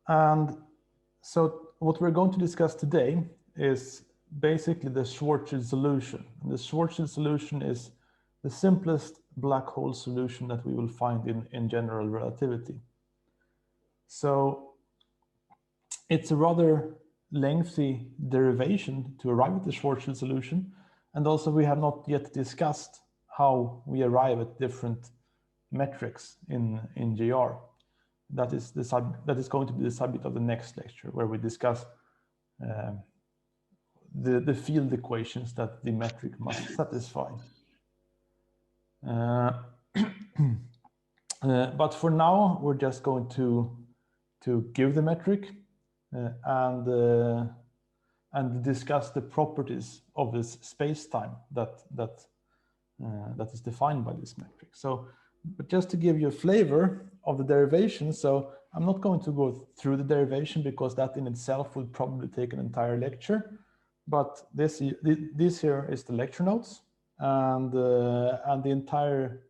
And so what we're going to discuss today is basically the Schwarzschild solution. And the Schwarzschild solution is the simplest black hole solution that we will find in general relativity. So it's a rather lengthy derivation to arrive at the Schwarzschild solution. And also we have not yet discussed how we arrive at different metrics in GR. That is going to be the subject of the next lecture, where we discuss the field equations that the metric must satisfy. But for now, we're just going to give the metric and discuss the properties of this space-time that is defined by this metric. So, but just to give you a flavor of the derivation, so I'm not going to go through the derivation because that in itself would probably take an entire lecture. But this here is the lecture notes, and the entire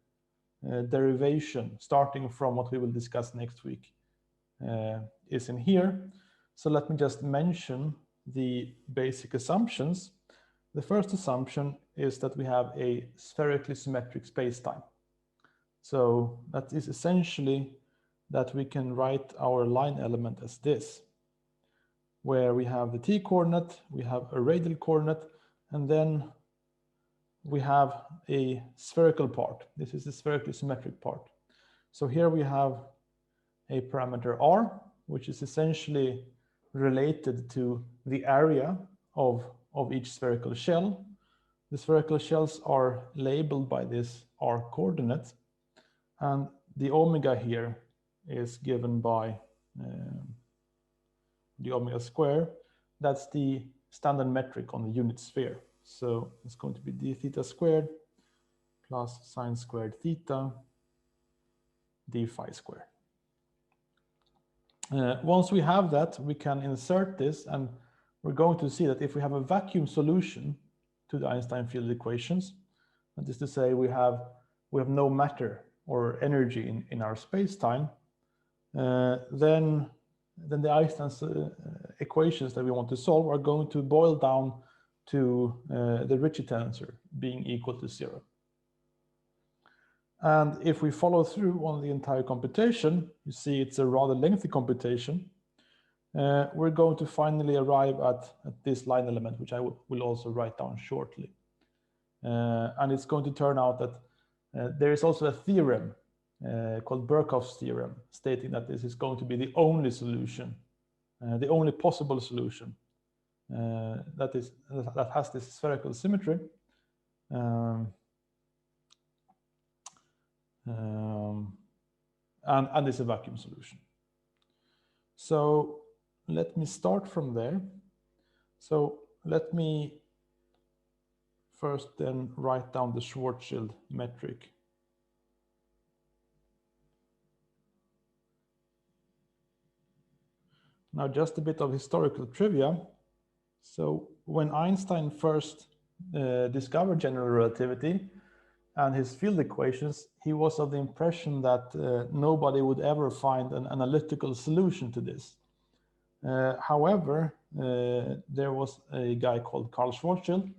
derivation, starting from what we will discuss next week, is in here. So let me just mention the basic assumptions. The first assumption is that we have a spherically symmetric spacetime. So that is essentially that we can write our line element as this, where we have the t-coordinate, we have a radial coordinate, and then we have a spherical part. This is the spherically symmetric part. So here we have a parameter r, which is essentially related to the area of each spherical shell. The spherical shells are labeled by this r coordinate, and the omega here is given by the omega square. That's the standard metric on the unit sphere. So it's going to be d theta squared plus sine squared theta d phi squared. Once we have that, we can insert this, and we're going to see that if we have a vacuum solution to the Einstein field equations, that is to say we have no matter or energy in our space-time, then the Einstein's equations that we want to solve are going to boil down to the Ricci tensor being equal to 0. And if we follow through on the entire computation, you see it's a rather lengthy computation. We're going to finally arrive at this line element, which I will also write down shortly. And it's going to turn out that there is also a theorem called Birkhoff's theorem, stating that this is going to be the only solution, the only possible solution that has this spherical symmetry, and is a vacuum solution. So let me start from there. So let me first then write down the Schwarzschild metric. Now, just a bit of historical trivia. So when Einstein first discovered general relativity and his field equations, he was of the impression that nobody would ever find an analytical solution to this. However, there was a guy called Carl Schwarzschild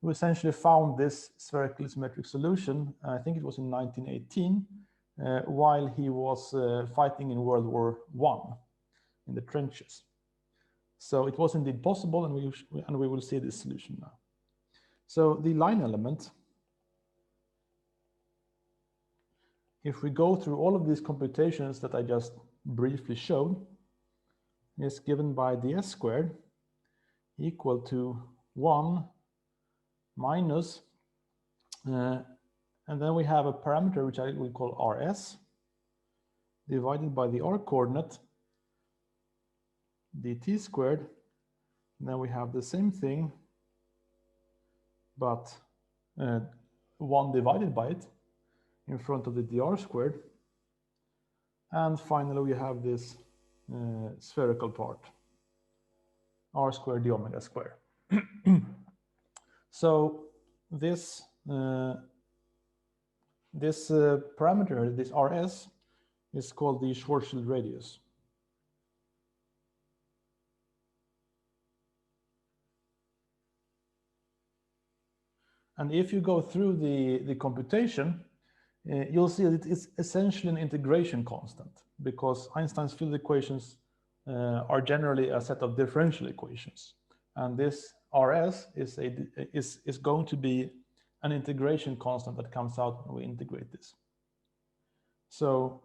who essentially found this spherically symmetric solution. I think it was in 1918, while he was fighting in World War I in the trenches. So it was indeed possible, and we will see this solution now. So the line element, if we go through all of these computations that I just briefly showed, is given by ds squared equal to 1 minus, and then we have a parameter which I will call rs, divided by the r coordinate, dt squared. And then we have the same thing, but 1 divided by it in front of the dr squared. And finally, we have this spherical part, r squared d omega square. So this parameter, this rs, is called the Schwarzschild radius. And if you go through the computation, you'll see that it's essentially an integration constant, because Einstein's field equations are generally a set of differential equations. And this Rs is going to be an integration constant that comes out when we integrate this. So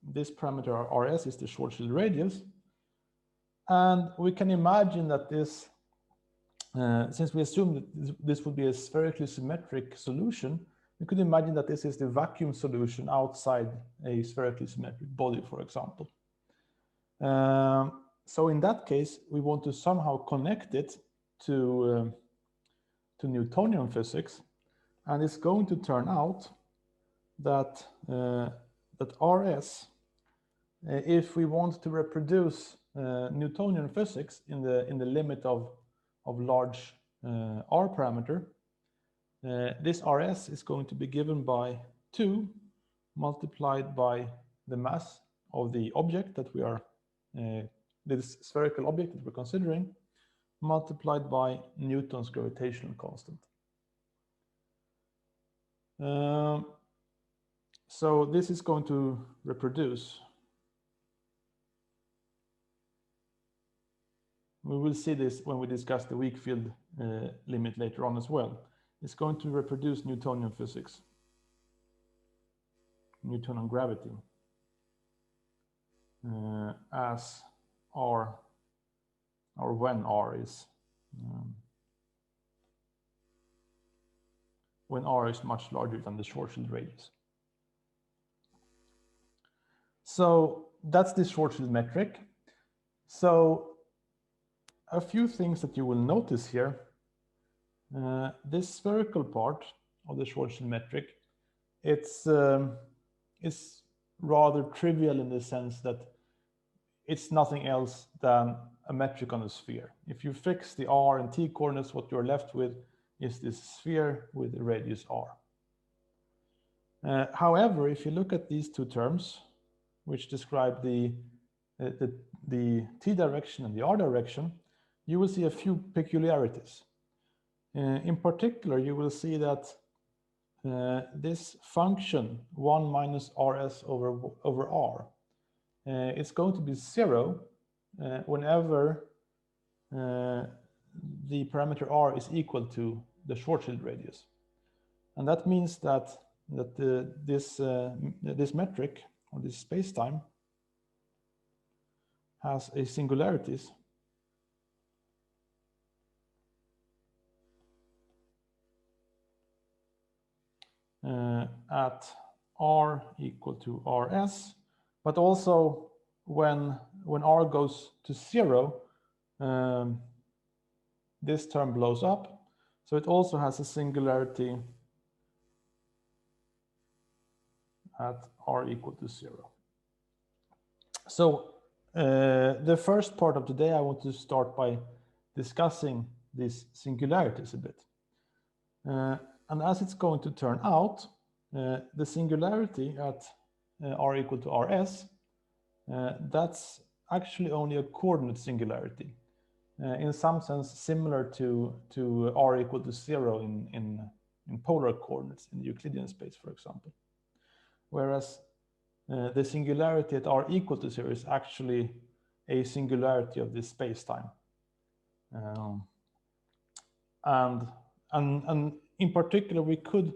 this parameter Rs is the Schwarzschild radius. And we can imagine that this, since we assume that this would be a spherically symmetric solution, we could imagine that this is the vacuum solution outside a spherically symmetric body, for example. So in that case, we want to somehow connect it to Newtonian physics, and it's going to turn out that that Rs, if we want to reproduce Newtonian physics in the limit of large R parameter, this Rs is going to be given by 2 multiplied by the mass of the object that we are, this spherical object that we're considering, multiplied by Newton's gravitational constant. So this is going to reproduce. We will see this when we discuss the weak field limit later on as well. It's going to reproduce Newtonian physics, Newtonian gravity, as R, or when R is much larger than the Schwarzschild radius. So that's the Schwarzschild metric. So a few things that you will notice here. This spherical part of the Schwarzschild metric, it's rather trivial in the sense that it's nothing else than a metric on a sphere. If you fix the r and t coordinates, what you're left with is this sphere with the radius r. However, if you look at these two terms, which describe the t direction and the r direction, you will see a few peculiarities. In particular, you will see that this function 1 minus rs over r, it's going to be 0 whenever the parameter r is equal to the Schwarzschild radius. And that means that this metric, or this spacetime, has a singularities at r equal to rs, but also when r goes to 0, this term blows up, so it also has a singularity at r equal to 0. So the first part of today, I want to start by discussing these singularities a bit. And as it's going to turn out, the singularity at r equal to rs, that's actually only a coordinate singularity, in some sense similar to r equal to 0 in polar coordinates in the Euclidean space, for example. Whereas the singularity at r equal to 0 is actually a singularity of this space-time. And in particular, we could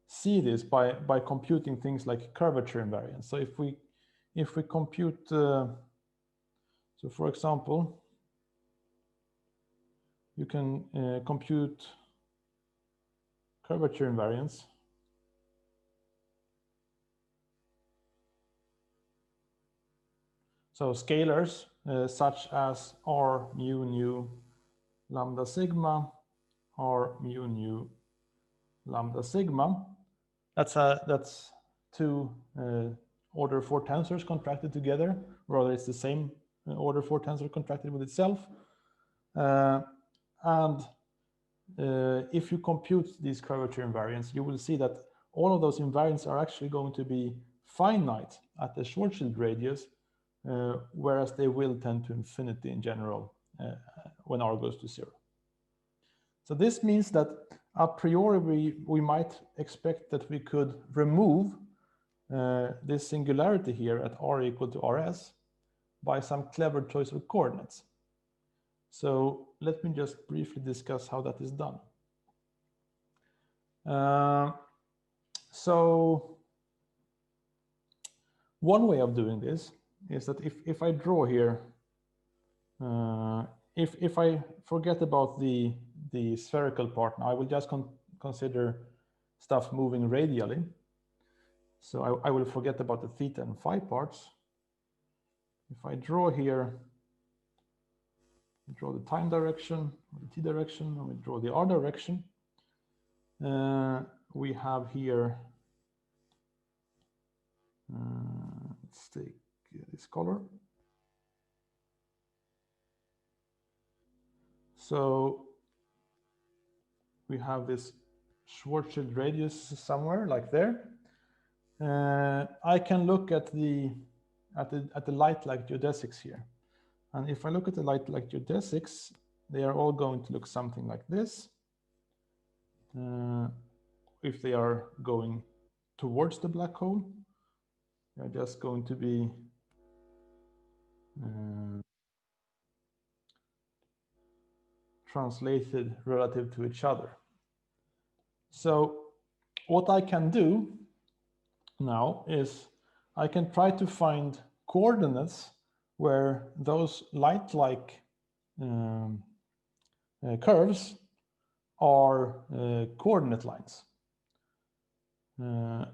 see this by computing things like curvature invariance. So if we compute, so for example, you can compute curvature invariance. So scalars such as r mu nu lambda sigma, r mu nu lambda sigma. That's two order 4 tensors contracted together, rather it's the same order 4 tensor contracted with itself. And if you compute these curvature invariants, you will see that all of those invariants are actually going to be finite at the Schwarzschild radius, whereas they will tend to infinity in general when r goes to 0. So this means that a priori, we might expect that we could remove this singularity here at r equal to rs by some clever choice of coordinates. So let me just briefly discuss how that is done. So one way of doing this is that if I draw here, if I forget about the spherical part now, I will just consider stuff moving radially. So I will forget about the theta and phi parts. If I draw here, draw the time direction, or the t direction, and we draw the r direction, we have here, let's take this color. So we have this Schwarzschild radius somewhere like there. I can look at the light-like geodesics here, and if I look at the light-like geodesics, they are all going to look something like this. If they are going towards the black hole, they're just going to be translated relative to each other. So what I can do now is I can try to find coordinates where those light-like curves are coordinate lines. And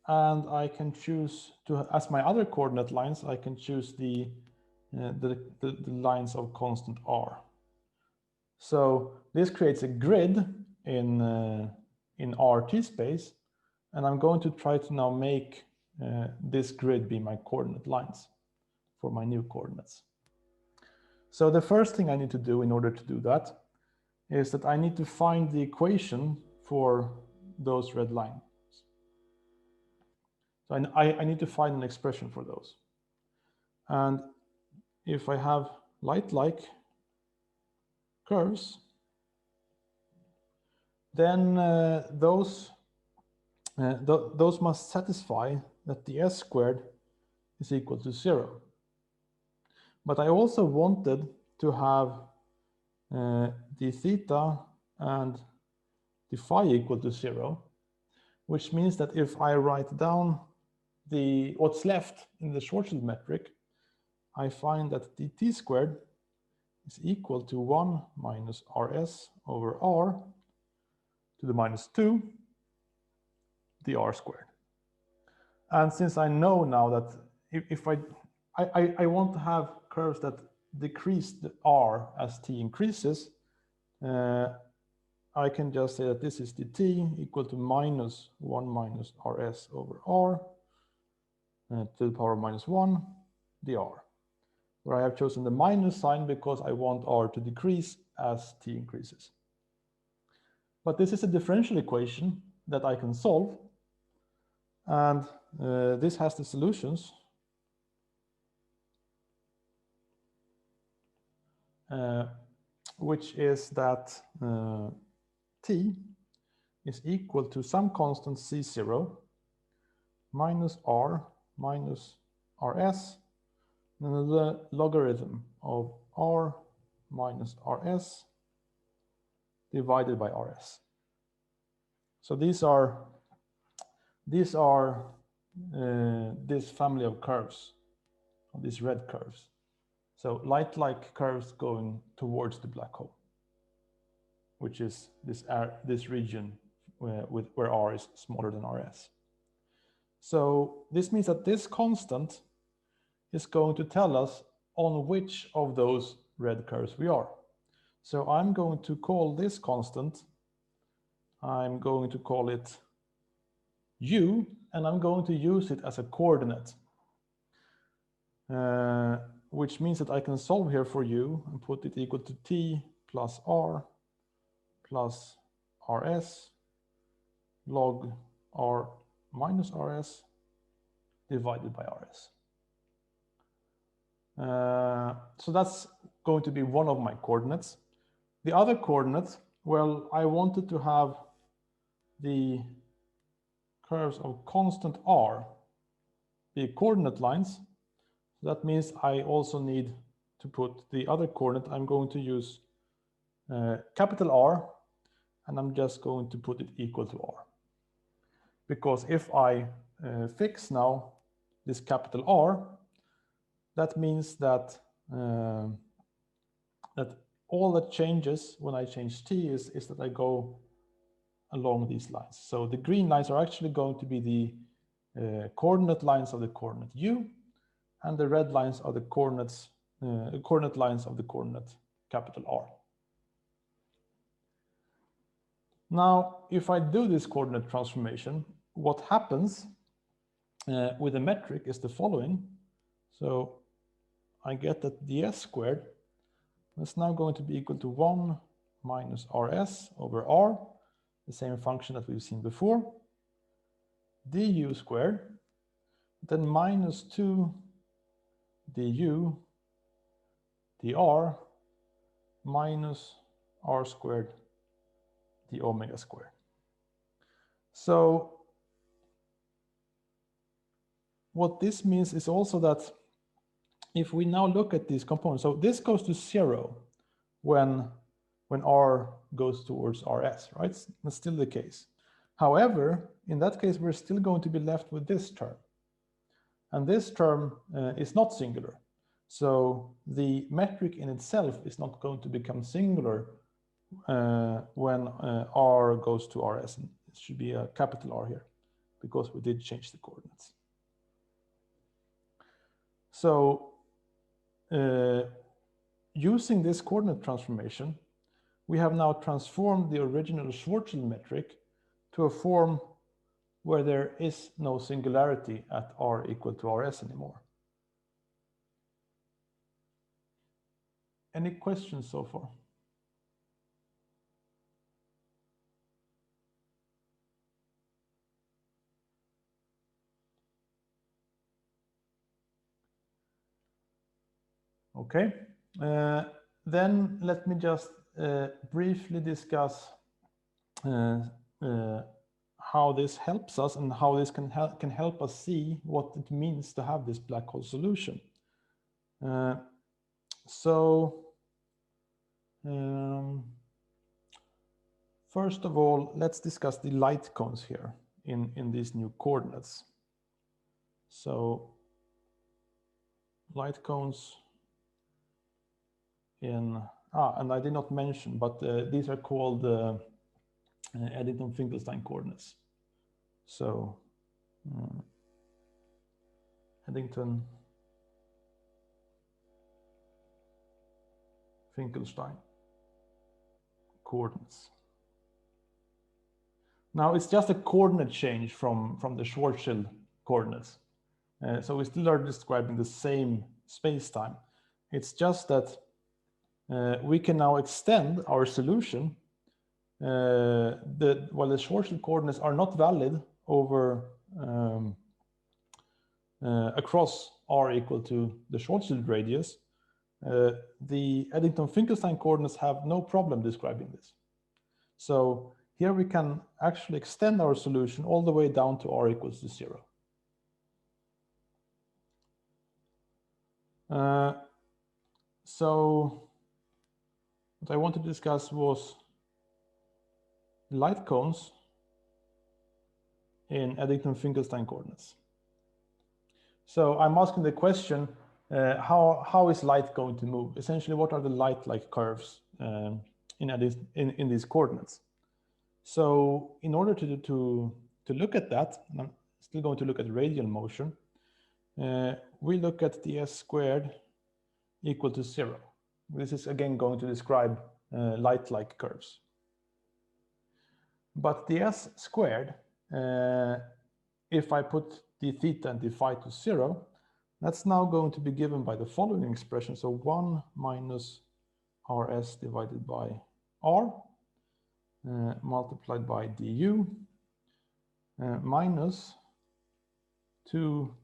I can choose to, as my other coordinate lines, I can choose the lines of constant r. So this creates a grid in RT space, and I'm going to try to now make this grid be my coordinate lines for my new coordinates. So the first thing I need to do in order to do that is that I need to find the equation for those red lines. So I need to find an expression for those. And if I have light-like curves, then those must satisfy that the s squared is equal to 0. But I also wanted to have the theta and the phi equal to 0, which means that if I write down what's left in the Schwarzschild metric, I find that the t squared is equal to 1 minus rs over r to the minus 2, the r squared. And since I know now that if I want to have curves that decrease the r as t increases, I can just say that this is the t equal to minus 1 minus rs over r to the power minus 1, the r, where I have chosen the minus sign because I want r to decrease as t increases. But this is a differential equation that I can solve, and this has the solutions. Which is that t is equal to some constant c0 minus r minus rs, and the logarithm of r minus rs divided by rs. So these are this family of curves, of these red curves. So light-like curves going towards the black hole, which is this region where r is smaller than rs. So this means that this constant is going to tell us on which of those red curves we are. So I'm going to call this constant, I'm going to call it u, and I'm going to use it as a coordinate, which means that I can solve here for u and put it equal to t plus r plus rs log r minus rs divided by rs. So that's going to be one of my coordinates. The other coordinate Well, I wanted to have the curves of constant r be coordinate lines. That means I also need to put the other coordinate. I'm going to use capital R, and I'm just going to put it equal to R. Because if I fix now this capital R, that means that that all that changes when I change t is that I go along these lines. So the green lines are actually going to be the coordinate lines of the coordinate u, and the red lines are the coordinate lines of the coordinate capital R. Now, if I do this coordinate transformation, what happens with the metric is the following. So I get that ds squared is now going to be equal to 1 minus rs over r, the same function that we've seen before, du squared, then minus 2 du dr minus r squared d omega squared. So what this means is also that if we now look at these components, so this goes to 0 when r goes towards rs, right? That's still the case. However, in that case, we're still going to be left with this term. And this term is not singular. So the metric in itself is not going to become singular when r goes to rs. And it should be a capital R here, because we did change the coordinates. So using this coordinate transformation, we have now transformed the original Schwarzschild metric to a form where there is no singularity at r equal to rs anymore. Any questions so far? Okay, then let me just briefly discuss how this helps us and how this can help us see what it means to have this black hole solution. First of all, let's discuss the light cones here in these new coordinates. So light cones in, and I did not mention, but these are called Eddington-Finklestein coordinates. So Eddington-Finklestein coordinates. Now it's just a coordinate change from the Schwarzschild coordinates. So we still are describing the same space-time. It's just that we can now extend our solution while the Schwarzschild coordinates are not valid over across r equal to the Schwarzschild radius, the Eddington-Finklestein coordinates have no problem describing this. So here we can actually extend our solution all the way down to r equals to 0. So what I wanted to discuss was light cones in Eddington-Finklestein coordinates. So I'm asking the question, how is light going to move? Essentially, what are the light-like curves in these coordinates? So in order to look at that, and I'm still going to look at radial motion, we look at ds squared equal to 0. This is again going to describe light-like curves. But ds squared, if I put d theta and d phi to 0, that's now going to be given by the following expression. So 1 minus rs divided by r multiplied by du minus 2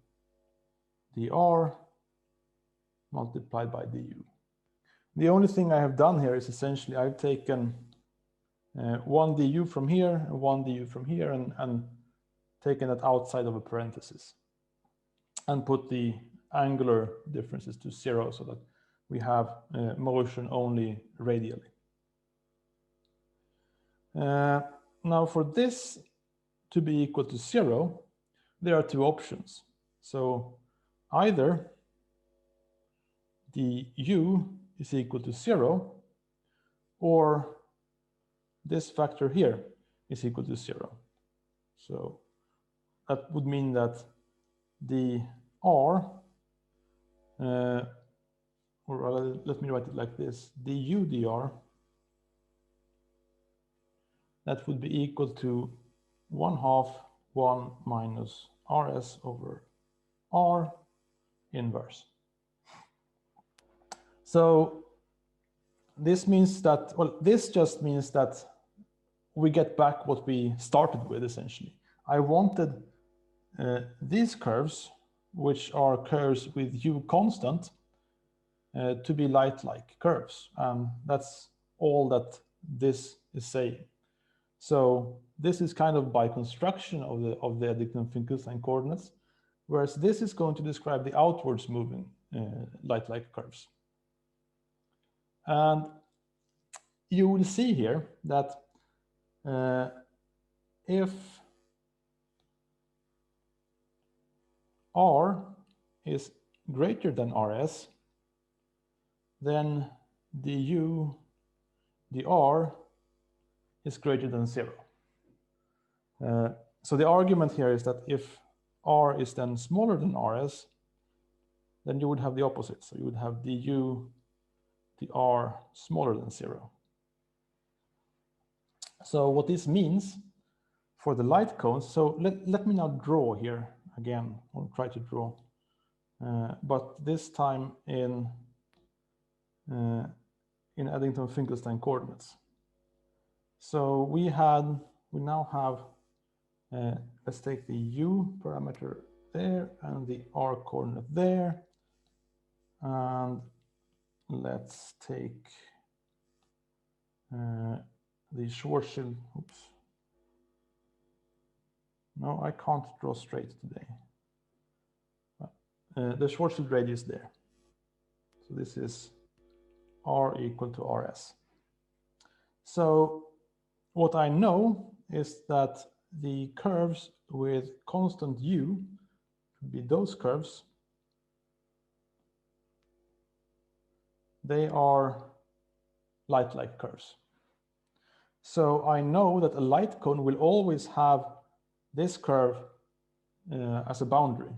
dr multiplied by du. The only thing I have done here is essentially I've taken one du from here and one du from here, and taken that outside of a parenthesis, and put the angular differences to 0 so that we have motion only radially. Now for this to be equal to 0, there are two options. So either the u is equal to 0, or this factor here is equal to 0. So that would mean that the r, or let me write it like this, the u dr, that would be equal to 1/2 1 minus rs over r inverse. So this means that, well, this just means that we get back what we started with, essentially. I wanted these curves, which are curves with u constant, to be light-like curves. That's all that this is saying. So this is kind of by construction of the Eddington-Finklestein coordinates, whereas this is going to describe the outwards moving light-like curves. And you will see here that if r is greater than rs, then du dr is greater than 0. So the argument here is that if r is then smaller than rs, then you would have the opposite. So you would have du dr smaller than 0. So what this means for the light cones, so let me now draw here again, or try to draw, but this time in Eddington-Finklestein coordinates. So we now have, let's take the u parameter there and the r coordinate there, and let's take the Schwarzschild. Oops. No, I can't draw straight today. The Schwarzschild radius there. So this is r equal to rs. So what I know is that the curves with constant u would be those curves. They are light-like curves. So I know that a light cone will always have this curve as a boundary.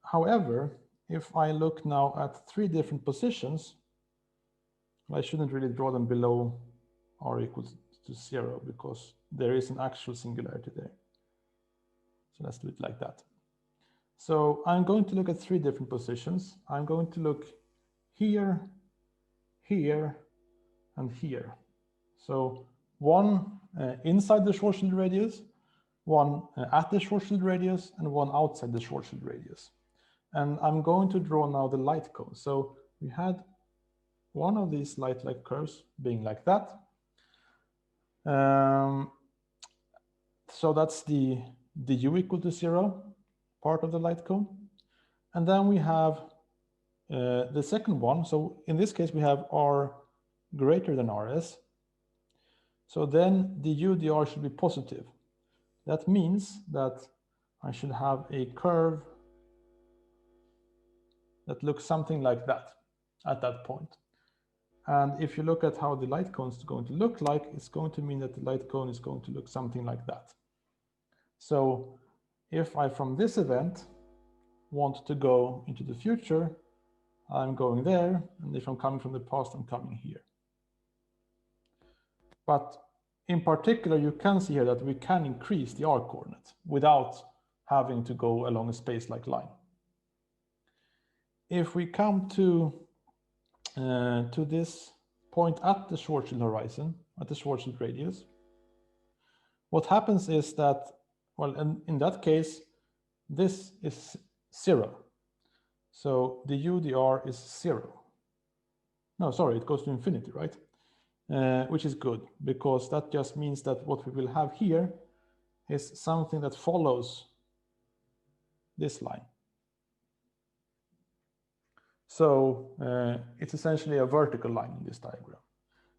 However, if I look now at 3 different positions, I shouldn't really draw them below r equals to 0 because there is an actual singularity there. So let's do it like that. So I'm going to look at 3 different positions. I'm going to look here, here, and here. So one inside the Schwarzschild radius, one at the Schwarzschild radius, and one outside the Schwarzschild radius. And I'm going to draw now the light cone. So we had one of these light-like curves being like that. So that's the u equal to 0 part of the light cone. And then we have the second one. So in this case, we have r greater than rs. So then the u dr should be positive. That means that I should have a curve that looks something like that at that point. And if you look at how the light cone is going to look like, it's going to mean that the light cone is going to look something like that. So if I, from this event, want to go into the future, I'm going there. And if I'm coming from the past, I'm coming here. But in particular, you can see here that we can increase the r coordinate without having to go along a space-like line. If we come to this point at the Schwarzschild horizon, at the Schwarzschild radius, what happens is that, well, in that case, this is 0. So the u dr is 0. No, sorry, it goes to infinity, right? which is good, because that just means that what we will have here is something that follows this line. So it's essentially a vertical line in this diagram.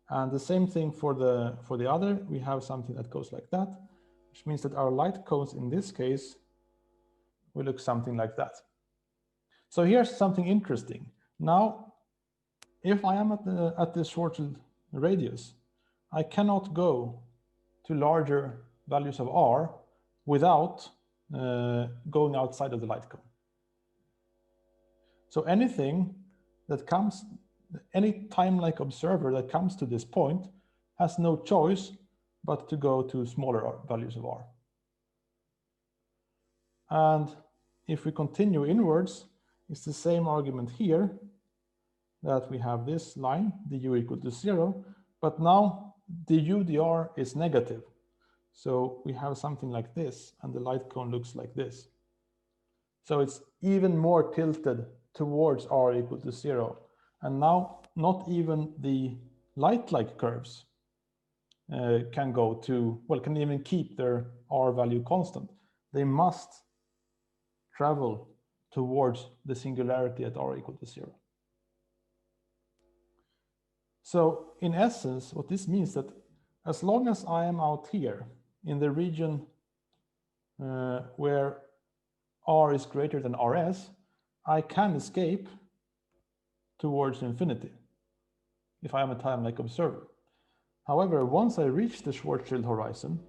And the same thing for the other, we have something that goes like that, which means that our light cones in this case will look something like that. So here's something interesting. Now, if I am at the Schwarzschild radius, I cannot go to larger values of r without going outside of the light cone. So anything that comes, any time-like observer that comes to this point has no choice but to go to smaller values of r. And if we continue inwards, it's the same argument here, that we have this line, du equal to 0, but now du dr is negative. So we have something like this, and the light cone looks like this. So it's even more tilted towards r equal to 0. And now not even the light-like curves can go to, well, can even keep their r value constant. They must travel towards the singularity at r equal to 0. So in essence, what this means that as long as I am out here in the region where r is greater than rs, I can escape towards infinity if I am a time-like observer. However, once I reach the Schwarzschild horizon,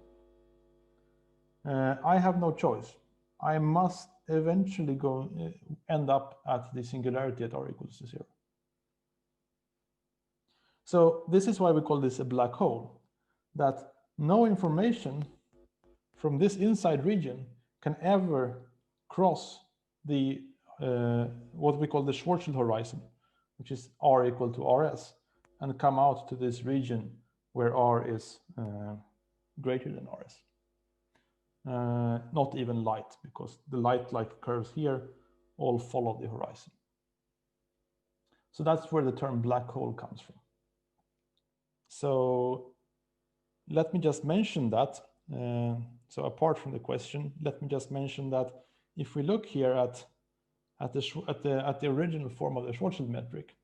I have no choice. I must eventually end up at the singularity at r equals to 0. So this is why we call this a black hole, that no information from this inside region can ever cross the what we call the Schwarzschild horizon, which is r equal to rs, and come out to this region where r is greater than rs. Not even light, because the light-like curves here all follow the horizon. So that's where the term black hole comes from. So let me just mention that. So apart from the question, let me just mention that if we look here at the original form of the Schwarzschild metric,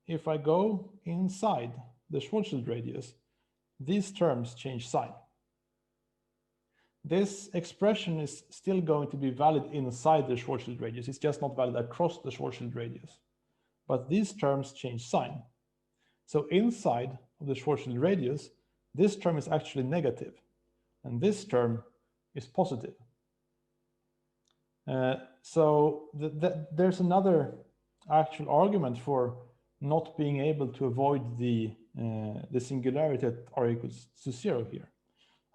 if I go inside the Schwarzschild radius, these terms change sign. This expression is still going to be valid inside the Schwarzschild radius. It's just not valid across the Schwarzschild radius. But these terms change sign. So inside of the Schwarzschild radius, this term is actually negative, and this term is positive. So there's another actual argument for not being able to avoid the singularity at r equals to 0 here.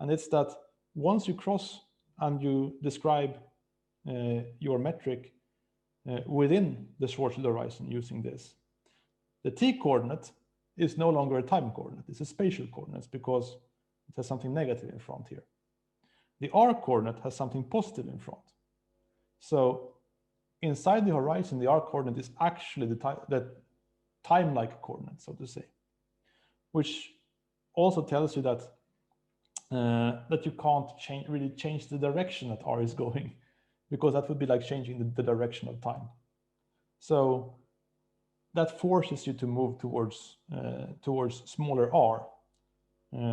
And it's that once you cross and you describe your metric within the Schwarzschild horizon using this, the t-coordinate is no longer a time coordinate, it's a spatial coordinate because it has something negative in front here. The r coordinate has something positive in front. So inside the horizon, the r coordinate is actually the time-like coordinate, so to say, which also tells you that that you can't really change the direction that r is going, because that would be like changing the direction of time. So that forces you to move towards smaller r,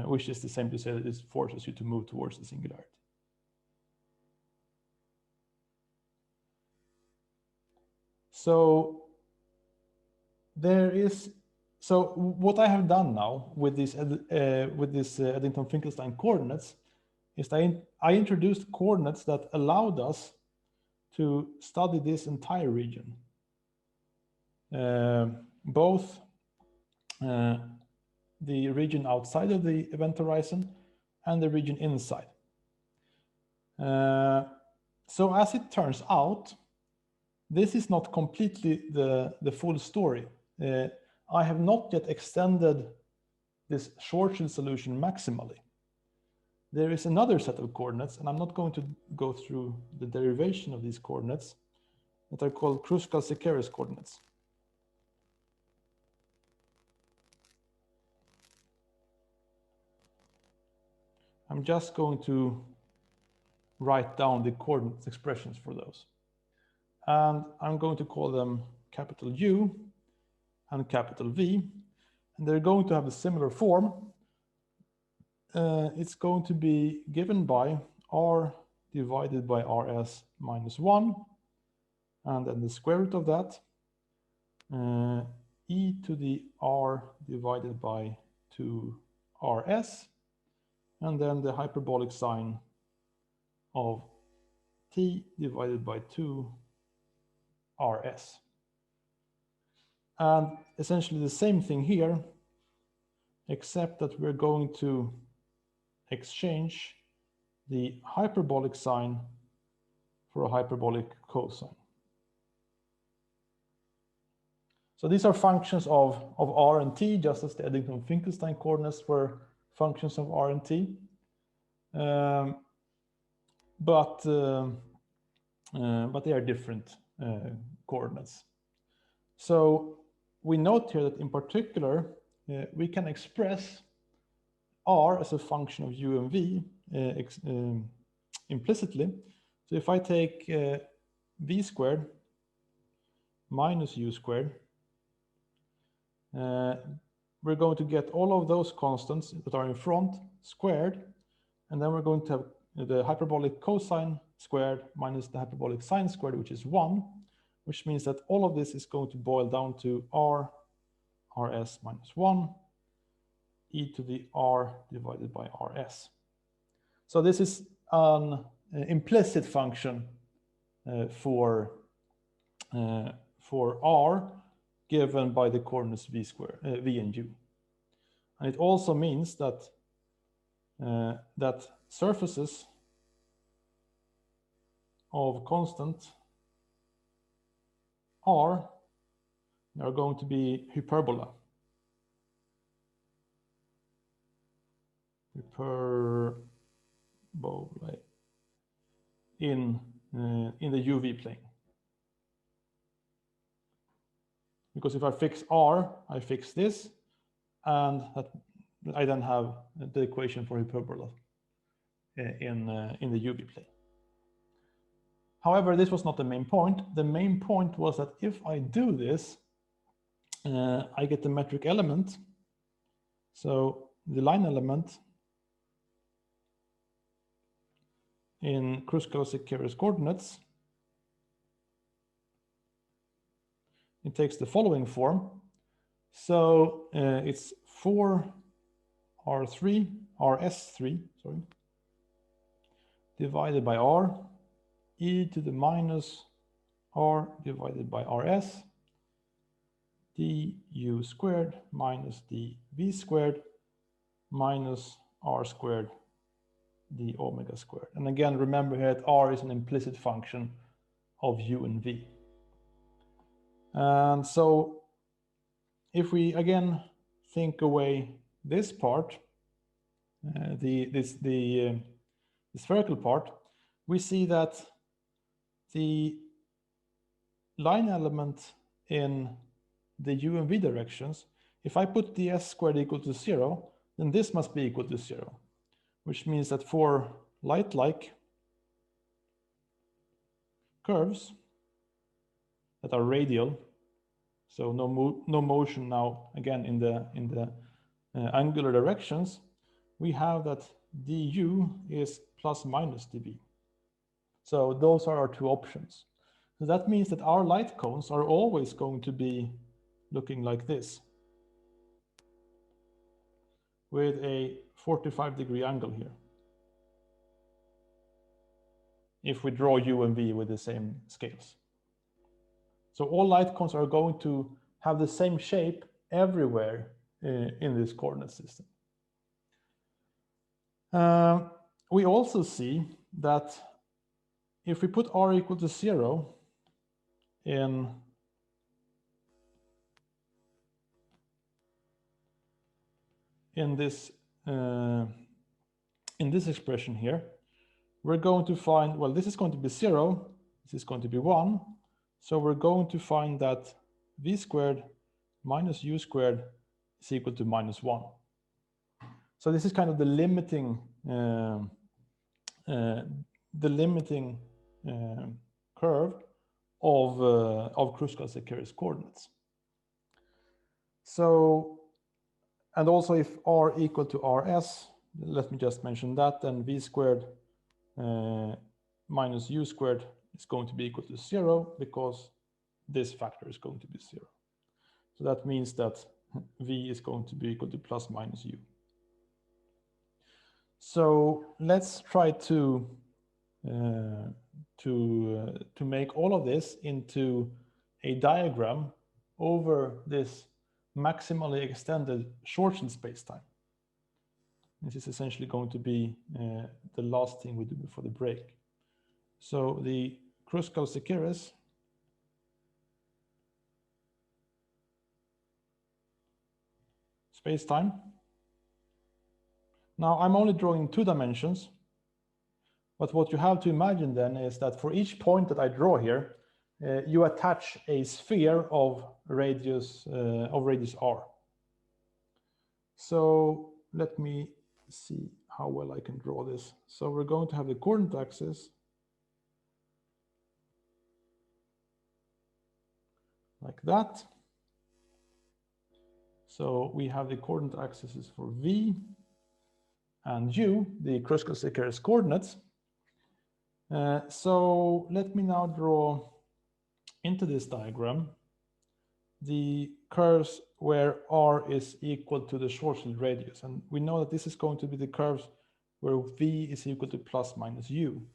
which is the same to say that it forces you to move towards the singularity. So what I have done now with this Eddington-Finklestein coordinates is that I introduced coordinates that allowed us to study this entire region, both the region outside of the event horizon and the region inside. So as it turns out, this is not completely the full story. I have not yet extended this Schwarzschild solution maximally. There is another set of coordinates, and I'm not going to go through the derivation of these coordinates, that are called Kruskal-Szekeres coordinates. I'm just going to write down the coordinate expressions for those. And I'm going to call them capital U and capital V. And they're going to have a similar form. It's going to be given by R divided by RS minus 1. And then the square root of that, e to the R divided by 2RS. And then the hyperbolic sign of t divided by 2RS. And essentially the same thing here, except that we're going to exchange the hyperbolic sign for a hyperbolic cosine. So these are functions of R and T, just as the Eddington-Finklestein coordinates were functions of R and T. But they are different coordinates. So we note here that in particular, we can express R as a function of U and V implicitly. So if I take V squared minus U squared, we're going to get all of those constants that are in front squared, and then we're going to have the hyperbolic cosine squared minus the hyperbolic sine squared, which is 1, which means that all of this is going to boil down to R RS minus 1 e to the R divided by RS. So this is an implicit function for R given by the coordinates V and U. And it also means that that surfaces of constant R are going to be hyperbola. Hyperbolae in the UV plane. Because if I fix R, I fix this, and that I then have the equation for hyperbola in the UV plane. However, this was not the main point. The main point was that if I do this, I get the metric element. So the line element in Kruskal-Szekeres coordinates, it takes the following form. So it's 4R3, RS3, sorry, divided by R, e to the minus R divided by RS, du squared minus dv squared minus R squared d omega squared. And again, remember here that R is an implicit function of U and V. And so if we again think away this part, the spherical part, we see that the line element in the U and V directions, if I put ds squared equal to 0, then this must be equal to 0, which means that for light-like curves that are radial, so no motion now again in the angular directions, we have that du is plus minus dv. So those are our two options. So that means that our light cones are always going to be looking like this, with a 45-degree angle here, if we draw U and V with the same scales. So all light cones are going to have the same shape everywhere in this coordinate system. We also see that if we put R equal to 0 in this expression here, we're going to find, well, this is going to be 0, this is going to be 1, so we're going to find that V squared minus U squared is equal to minus 1. So this is kind of the limiting curve of Kruskal-Szekeres coordinates. So, and also if r equal to rs, let me just mention that, then v squared minus u squared is going to be equal to 0 because this factor is going to be 0. So that means that v is going to be equal to plus minus u. So let's try to make all of this into a diagram over this maximally extended Schwarzschild spacetime. This is essentially going to be the last thing we do before the break. So the Kruskal-Szekeres spacetime. Now I'm only drawing 2 dimensions, but what you have to imagine then is that for each point that I draw here, you attach a sphere of radius r. So let me see how well I can draw this. So we're going to have the coordinate axis like that. So we have the coordinate axes for v and u, the Kruskal-Szekeres coordinates. So let me now draw into this diagram the curves where r is equal to the Schwarzschild radius. And we know that this is going to be the curves where v is equal to plus minus u.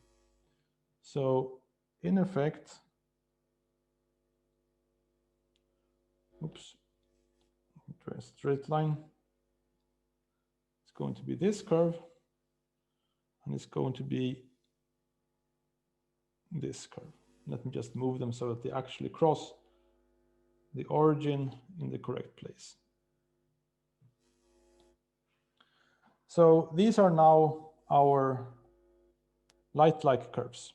So in effect, oops, try a straight line. It's going to be this curve, and it's going to be this curve. Let me just move them so that they actually cross the origin in the correct place. So these are now our light-like curves,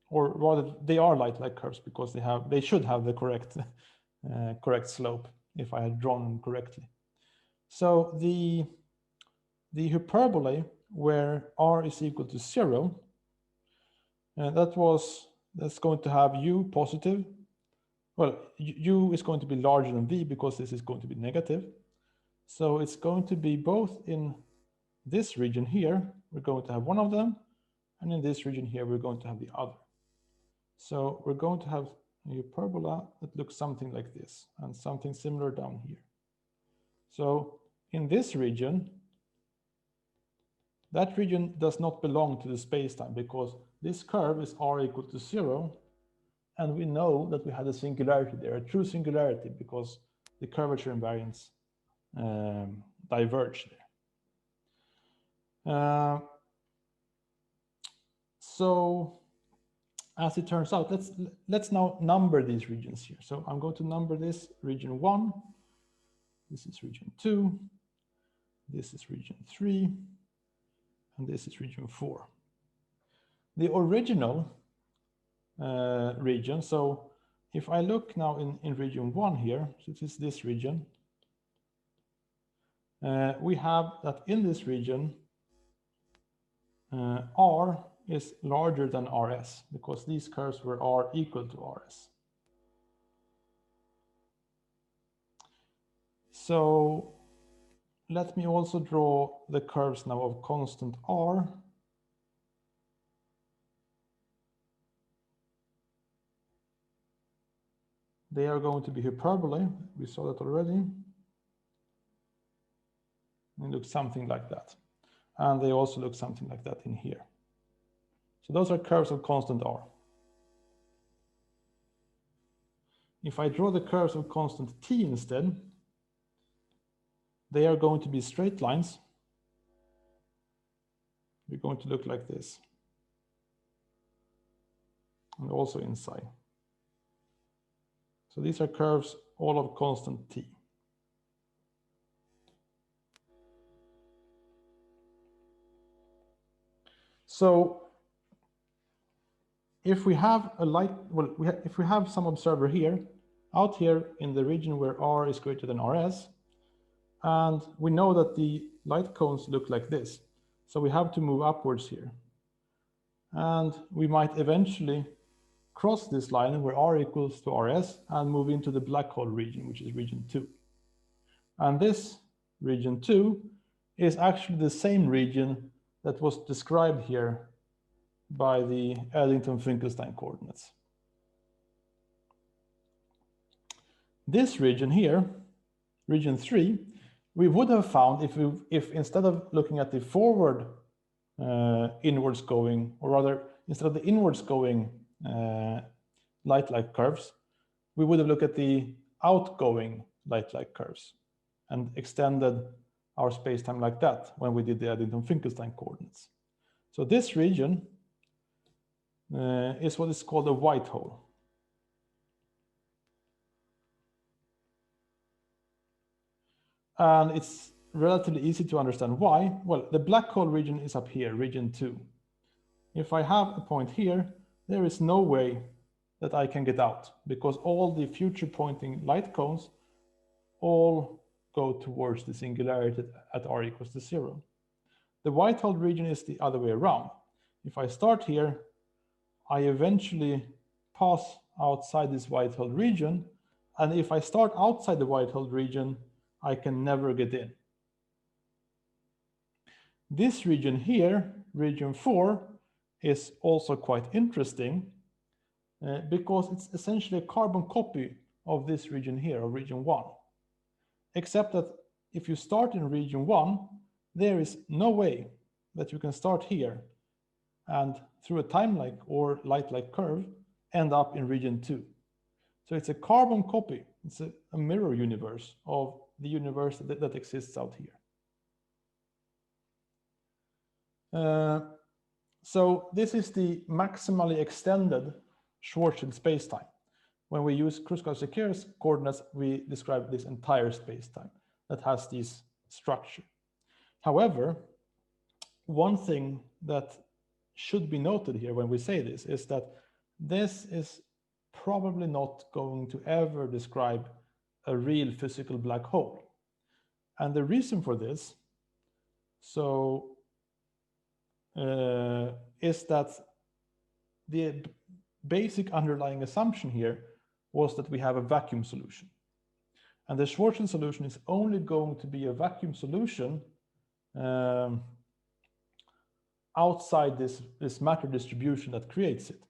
or rather they are light-like curves because they should have the correct correct slope if I had drawn them correctly. So the hyperbole where r is equal to 0, that's going to have u positive. Well, u is going to be larger than v because this is going to be negative. So it's going to be both in this region here, we're going to have one of them, and in this region here, we're going to have the other. So we're going to have a hyperbola that looks something like this, and something similar down here. So in this region, that region does not belong to the spacetime because this curve is r equal to 0, and we know that we had a singularity there, a true singularity, because the curvature invariants diverge there. So as it turns out, let's now number these regions here. So I'm going to number this region 1, this is region 2, this is region 3, and this is region 4. The original region, so if I look now in region 1 here, so this is this region, we have that in this region, r is larger than rs because these curves were r equal to rs. So let me also draw the curves now of constant r. They are going to be hyperbole. We saw that already. They look something like that. And they also look something like that in here. So those are curves of constant r. If I draw the curves of constant t instead, they are going to be straight lines. They're going to look like this. And also inside. So these are curves all of constant t. So if we have a light, well, if we have some observer here, out here in the region where r is greater than rs, And we know that the light cones look like this. So we have to move upwards here. And we might eventually cross this line where R equals to RS and move into the black hole region, which is region 2. And this region 2 is actually the same region that was described here by the Eddington-Finklestein coordinates. This region here, region 3, we would have found if instead of looking at the forward inwards going, or rather instead of the inwards going light-like curves, we would have looked at the outgoing light-like curves and extended our space-time like that when we did the Eddington-Finklestein coordinates. So this region is what is called a white hole. And it's relatively easy to understand why. Well, the black hole region is up here, region 2. If I have a point here, there is no way that I can get out because all the future pointing light cones all go towards the singularity at R equals to 0. The white hole region is the other way around. If I start here, I eventually pass outside this white hole region. And if I start outside the white hole region, I can never get in. This region here, region 4, is also quite interesting because it's essentially a carbon copy of this region here, of region 1. Except that if you start in region 1, there is no way that you can start here and through a time-like or light-like curve end up in region 2. So it's a carbon copy. It's a mirror universe of the universe that exists out here. So this is the maximally extended Schwarzschild spacetime. When we use Kruskal-Szekeres coordinates, we describe this entire spacetime that has this structure. However, one thing that should be noted here when we say this is that this is probably not going to ever describe a real physical black hole. And the reason for this is that the basic underlying assumption here was that we have a vacuum solution. And the Schwarzschild solution is only going to be a vacuum solution outside this matter distribution that creates it.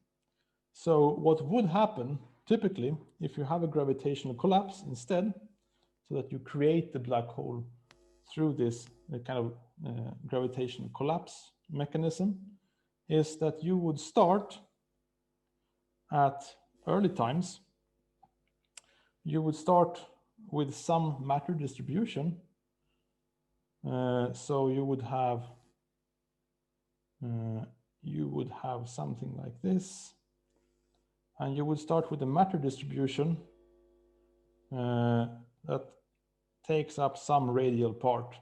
So what would happen typically if you have a gravitational collapse instead, so that you create the black hole through this kind of gravitational collapse mechanism, is that you would start at early times. You would start with some matter distribution. So you would have something like this, and you would start with a matter distribution that takes up some radial part.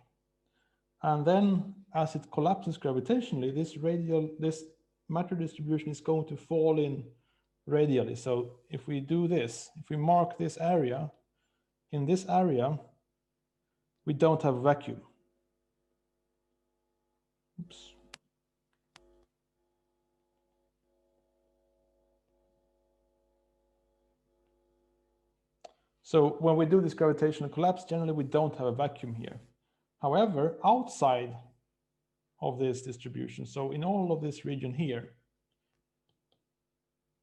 And then as it collapses gravitationally, this matter distribution is going to fall in radially. So if we do this, if we mark this area, in this area, we don't have a vacuum. Oops. So when we do this gravitational collapse, generally we don't have a vacuum here. However, outside of this distribution, so in all of this region here,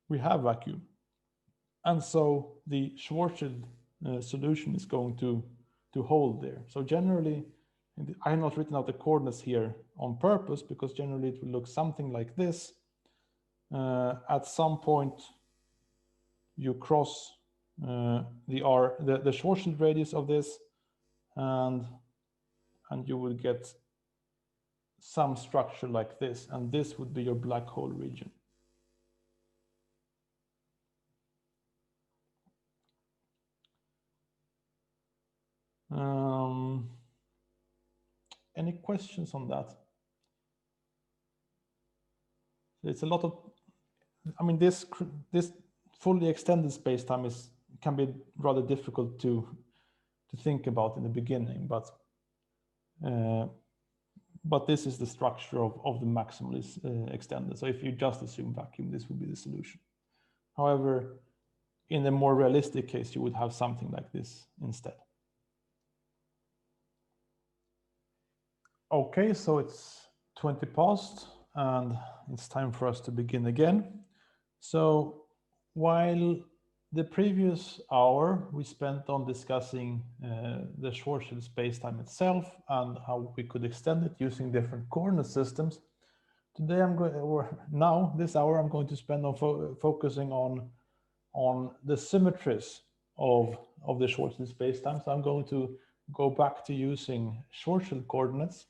we have vacuum. And so the Schwarzschild solution is going to hold there. So generally, I have not written out the coordinates here on purpose because generally it will look something like this. At some point, you cross the Schwarzschild radius of this, and you will get some structure like this, and this would be your black hole region. Any questions on that? It's a lot of, I mean, this fully extended spacetime can be rather difficult to think about in the beginning, but this is the structure of the maximalist extended. So if you just assume vacuum, this would be the solution. However, in a more realistic case, you would have something like this instead. Okay, so it's 20 past and it's time for us to begin again. So while the previous hour we spent on discussing the Schwarzschild spacetime itself and how we could extend it using different coordinate systems, today this hour I'm going to spend on focusing on the symmetries of the Schwarzschild spacetime. So I'm going to go back to using Schwarzschild coordinates,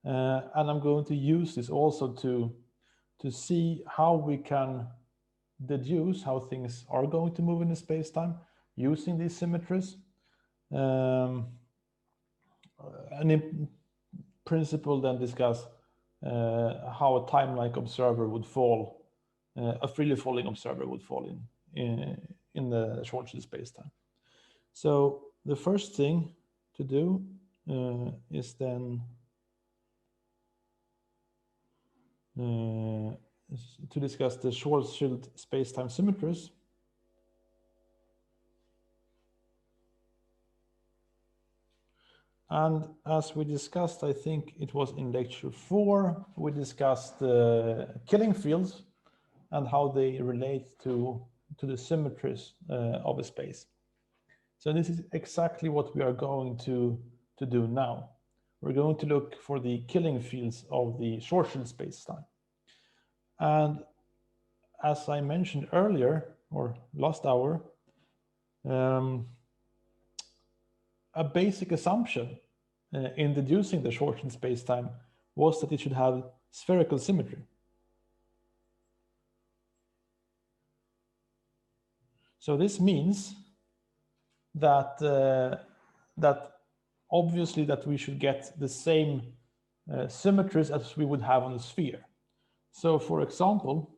and I'm going to use this also to see how we can deduce how things are going to move in the space-time using these symmetries, and in principle then discuss how a time-like observer would fall, a freely falling observer would fall in the Schwarzschild space-time. So the first thing to do is then to discuss the Schwarzschild space-time symmetries. And as we discussed, I think it was in lecture 4, we discussed killing fields and how they relate to the symmetries of a space. So this is exactly what we are going to do now. We're going to look for the killing fields of the Schwarzschild space-time. And as I mentioned earlier, or last hour, a basic assumption in deducing the Schwarzschild space-time was that it should have spherical symmetry. So this means that that obviously that we should get the same symmetries as we would have on a sphere. So for example,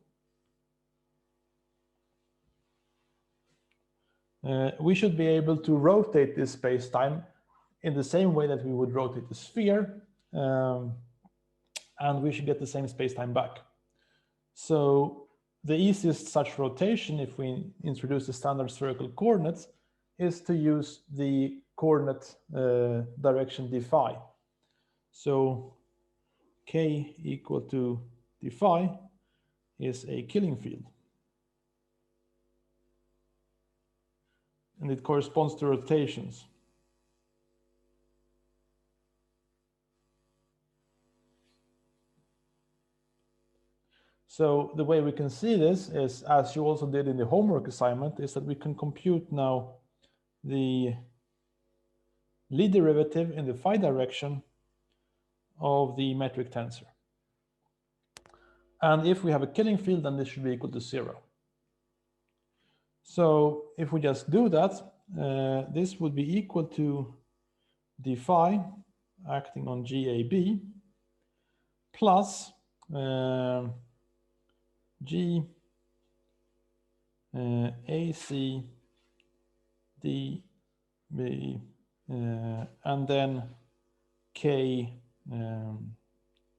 we should be able to rotate this space-time in the same way that we would rotate the sphere, and we should get the same space-time back. So the easiest such rotation, if we introduce the standard spherical coordinates, is to use the coordinate direction d phi. So k equal to d phi is a killing field. And it corresponds to rotations. So the way we can see this is, as you also did in the homework assignment, is that we can compute now the Lie derivative in the phi direction of the metric tensor. And if we have a killing field, then this should be equal to 0. So if we just do that, this would be equal to d phi acting on GAB plus G AC dB and then K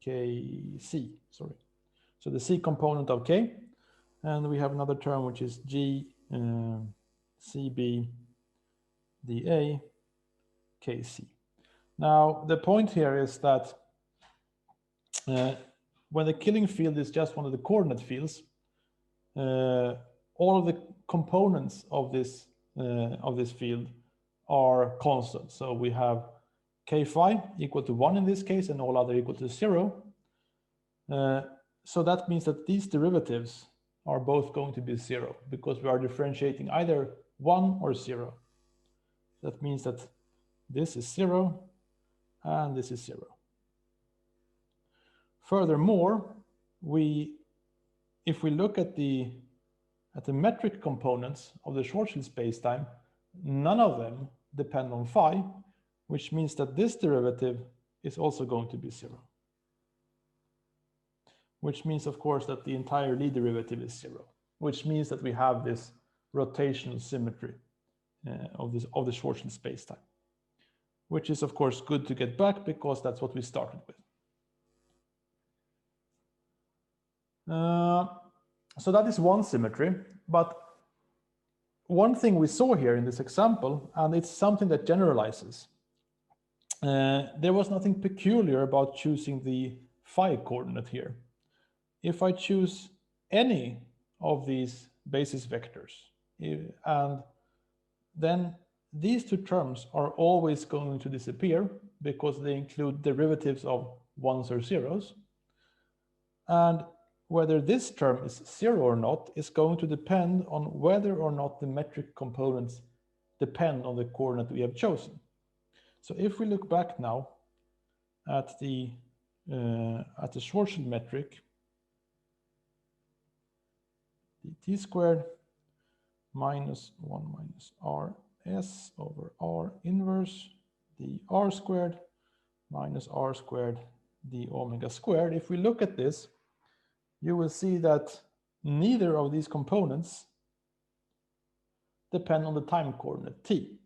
KC, sorry. So the C component of K, and we have another term which is G CB dA KC. Now the point here is that when the killing field is just one of the coordinate fields, all of the components of this field are constant. So we have k phi equal to 1 in this case, and all other equal to 0. So that means that these derivatives are both going to be 0 because we are differentiating either 1 or 0. That means that this is 0 and this is 0. Furthermore, if we look at the metric components of the Schwarzschild spacetime, none of them depend on phi, which means that this derivative is also going to be 0. Which means, of course, that the entire Lie derivative is 0, which means that we have this rotational symmetry of the Schwarzschild spacetime. which is of course good to get back because that's what we started with. So that is one symmetry, but one thing we saw here in this example, and it's something that generalizes, there was nothing peculiar about choosing the phi coordinate here. If I choose any of these basis vectors, and then these two terms are always going to disappear because they include derivatives of ones or zeros. And whether this term is zero or not is going to depend on whether or not the metric components depend on the coordinate we have chosen. So if we look back now at the Schwarzschild metric, the t squared minus 1 minus rs over r inverse the r squared minus r squared d omega squared. If we look at this, you will see that neither of these components depend on the time coordinate t.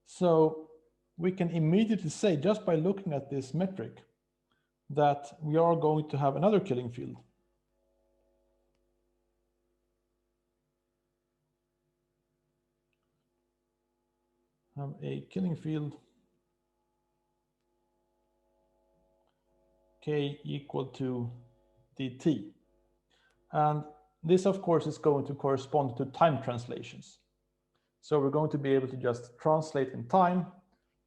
So we can immediately say, just by looking at this metric, that we are going to have another killing field. Have a killing field k equal to dt. And this, of course, is going to correspond to time translations. So we're going to be able to just translate in time,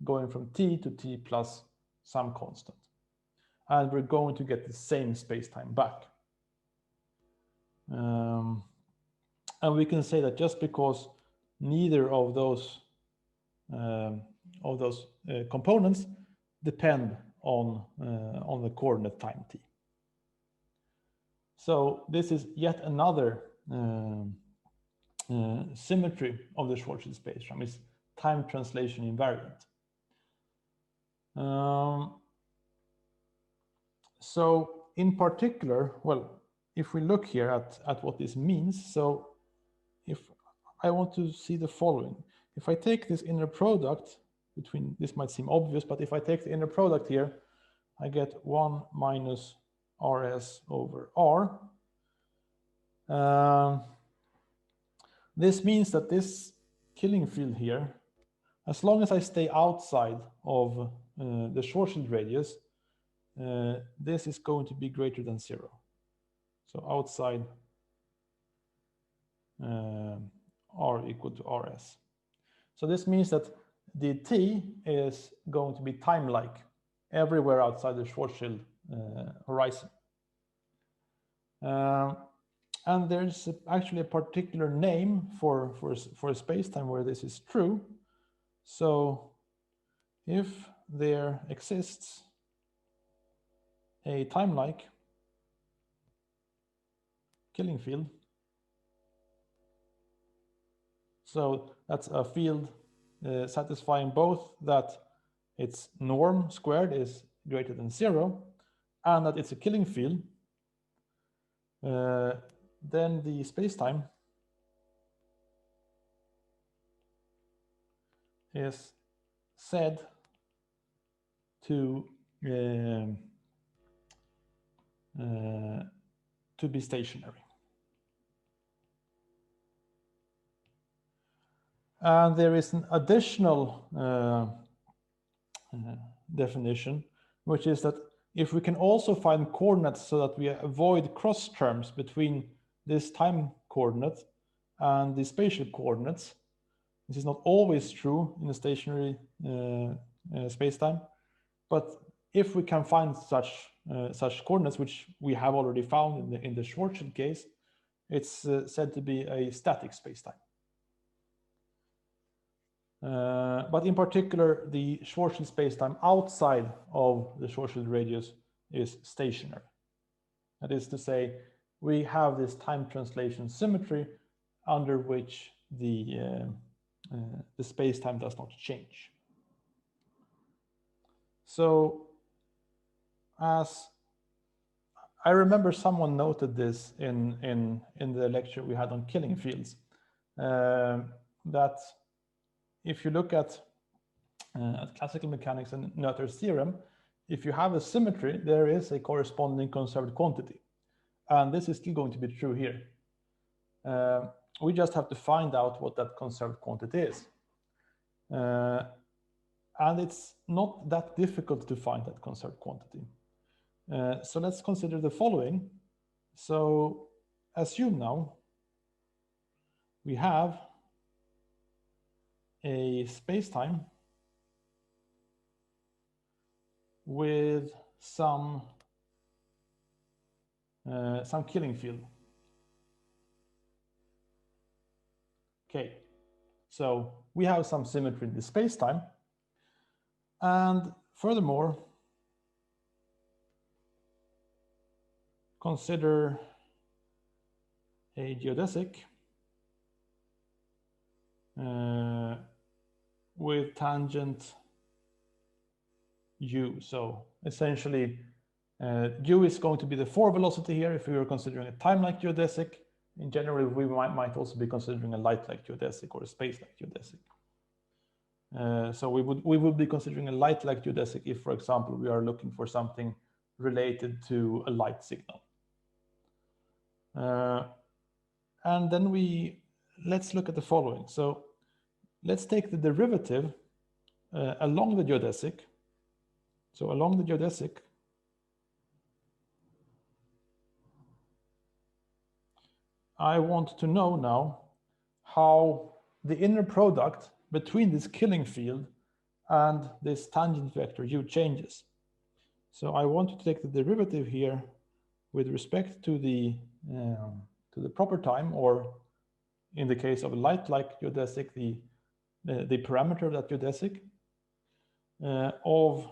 going from t to t plus some constant. And we're going to get the same space-time back. And we can say that just because neither of those components depend on the coordinate time t. So this is yet another symmetry of the Schwarzschild spacetime. It's time translation invariant. So in particular, well, if we look here at what this means, so if I want to see the following, if I take this inner product between, this might seem obvious, but if I take the inner product here, I get 1 minus rs over r. This means that this killing field here, as long as I stay outside of the Schwarzschild radius, this is going to be greater than 0. So outside r equal to rs. So this means that the t is going to be time-like everywhere outside the Schwarzschild horizon. And there's actually a particular name for a space-time where this is true. So if there exists a time-like killing field, so that's a field satisfying both that its norm squared is greater than 0 and that it's a killing field, then the space-time is said to be stationary. And there is an additional definition, which is that if we can also find coordinates so that we avoid cross terms between this time coordinate and the spatial coordinates, this is not always true in a stationary space-time, but if we can find such coordinates, which we have already found in the Schwarzschild case, it's said to be a static space-time. But in particular, the Schwarzschild spacetime outside of the Schwarzschild radius is stationary. That is to say, we have this time translation symmetry under which the spacetime does not change. So, as I remember, someone noted this in the lecture we had on killing fields, that if you look at at classical mechanics and Noether's theorem, if you have a symmetry, there is a corresponding conserved quantity. And this is still going to be true here. We just have to find out what that conserved quantity is. And it's not that difficult to find that conserved quantity. So let's consider the following. So assume now we have a spacetime with some killing field. Okay, so we have some symmetry in the spacetime, and furthermore, consider a geodesic with tangent u. So essentially, u is going to be the forward velocity here if we were considering a time-like geodesic. In general, we might also be considering a light-like geodesic or a space-like geodesic. So we would be considering a light-like geodesic if, for example, we are looking for something related to a light signal. And then let's look at the following. So let's take the derivative along the geodesic. So along the geodesic, I want to know now how the inner product between this killing field and this tangent vector u changes. So I want to take the derivative here with respect to the proper time, or in the case of a light-like geodesic, the parameter of that geodesic, of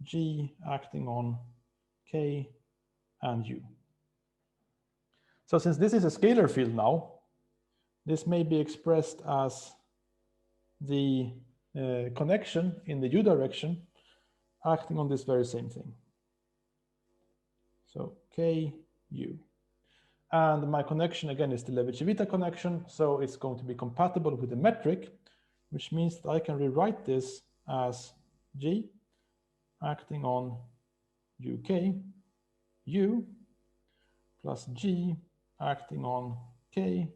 g acting on k and u. So since this is a scalar field now, this may be expressed as the connection in the u direction acting on this very same thing. So k, u. And my connection again is the Levi-Civita connection, so it's going to be compatible with the metric, which means that I can rewrite this as g acting on uk, u, plus g acting on k,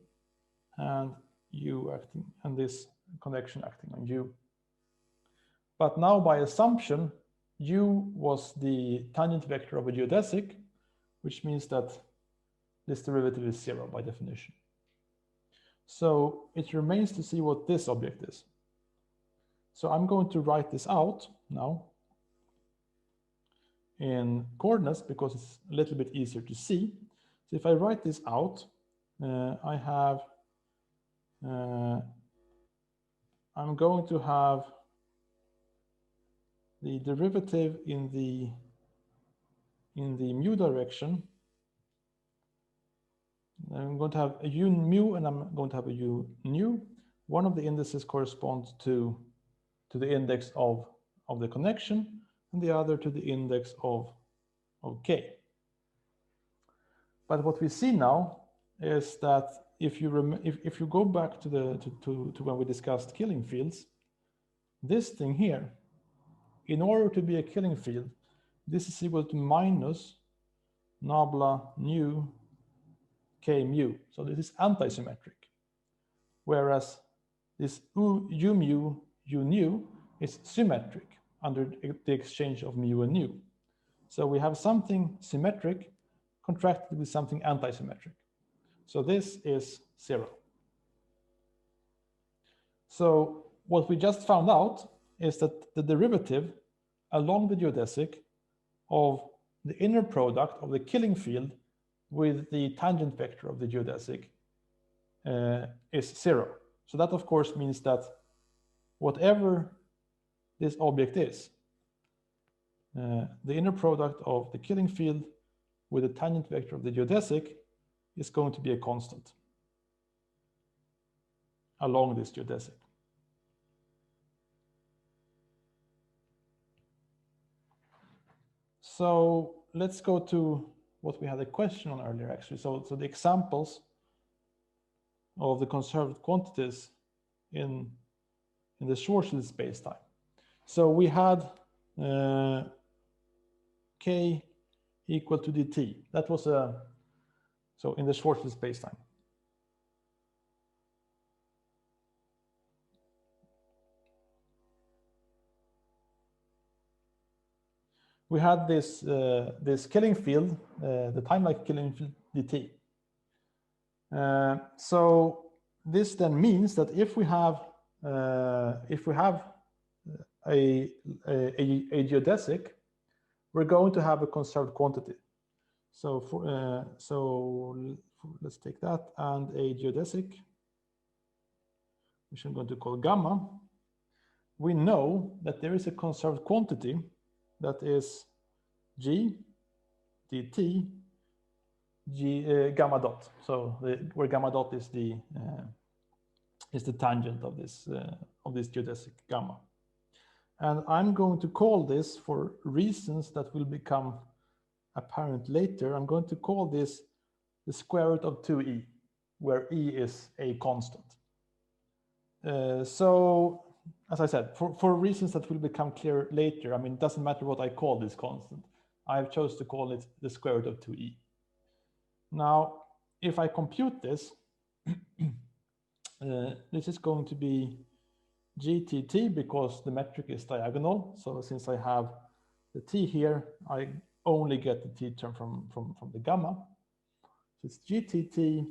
and u acting, and this connection acting on u. But now by assumption, u was the tangent vector of a geodesic, which means that this derivative is 0 by definition. So it remains to see what this object is. So I'm going to write this out now in coordinates because it's a little bit easier to see. So if I write this out, I have, I'm going to have the derivative in the mu direction. I'm going to have a u mu and I'm going to have a u nu. One of the indices corresponds to the index of the connection, and the other to the index of k. But what we see now is that if you go back to when we discussed killing fields, this thing here, in order to be a killing field, this is equal to minus nabla nu k mu. So this is antisymmetric, whereas this u mu u nu is symmetric under the exchange of mu and nu. So we have something symmetric contracted with something antisymmetric. So this is 0. So what we just found out is that the derivative along the geodesic of the inner product of the killing field with the tangent vector of the geodesic is 0. So that of course means that whatever this object is, the inner product of the killing field with the tangent vector of the geodesic is going to be a constant along this geodesic. So let's go to what we had a question on earlier, actually. So the examples of the conserved quantities in the Schwarzschild spacetime. So we had k equal to dt. That was so in the Schwarzschild spacetime. We had this this killing field, the time-like killing field dt. So this then means that if we have a geodesic, we're going to have a conserved quantity. So let's take that, and a geodesic, which I'm going to call gamma. We know that there is a conserved quantity that is g dt gamma dot. So where gamma dot is the tangent of this geodesic gamma. And I'm going to call this, for reasons that will become apparent later, I'm going to call this the square root of 2e, where e is a constant. So, as I said, for reasons that will become clear later, I mean, it doesn't matter what I call this constant. I've chosen to call it the square root of 2e. Now, if I compute this, this is going to be GTT, because the metric is diagonal. So since I have the t here, I only get the t term from the gamma. So it's GTT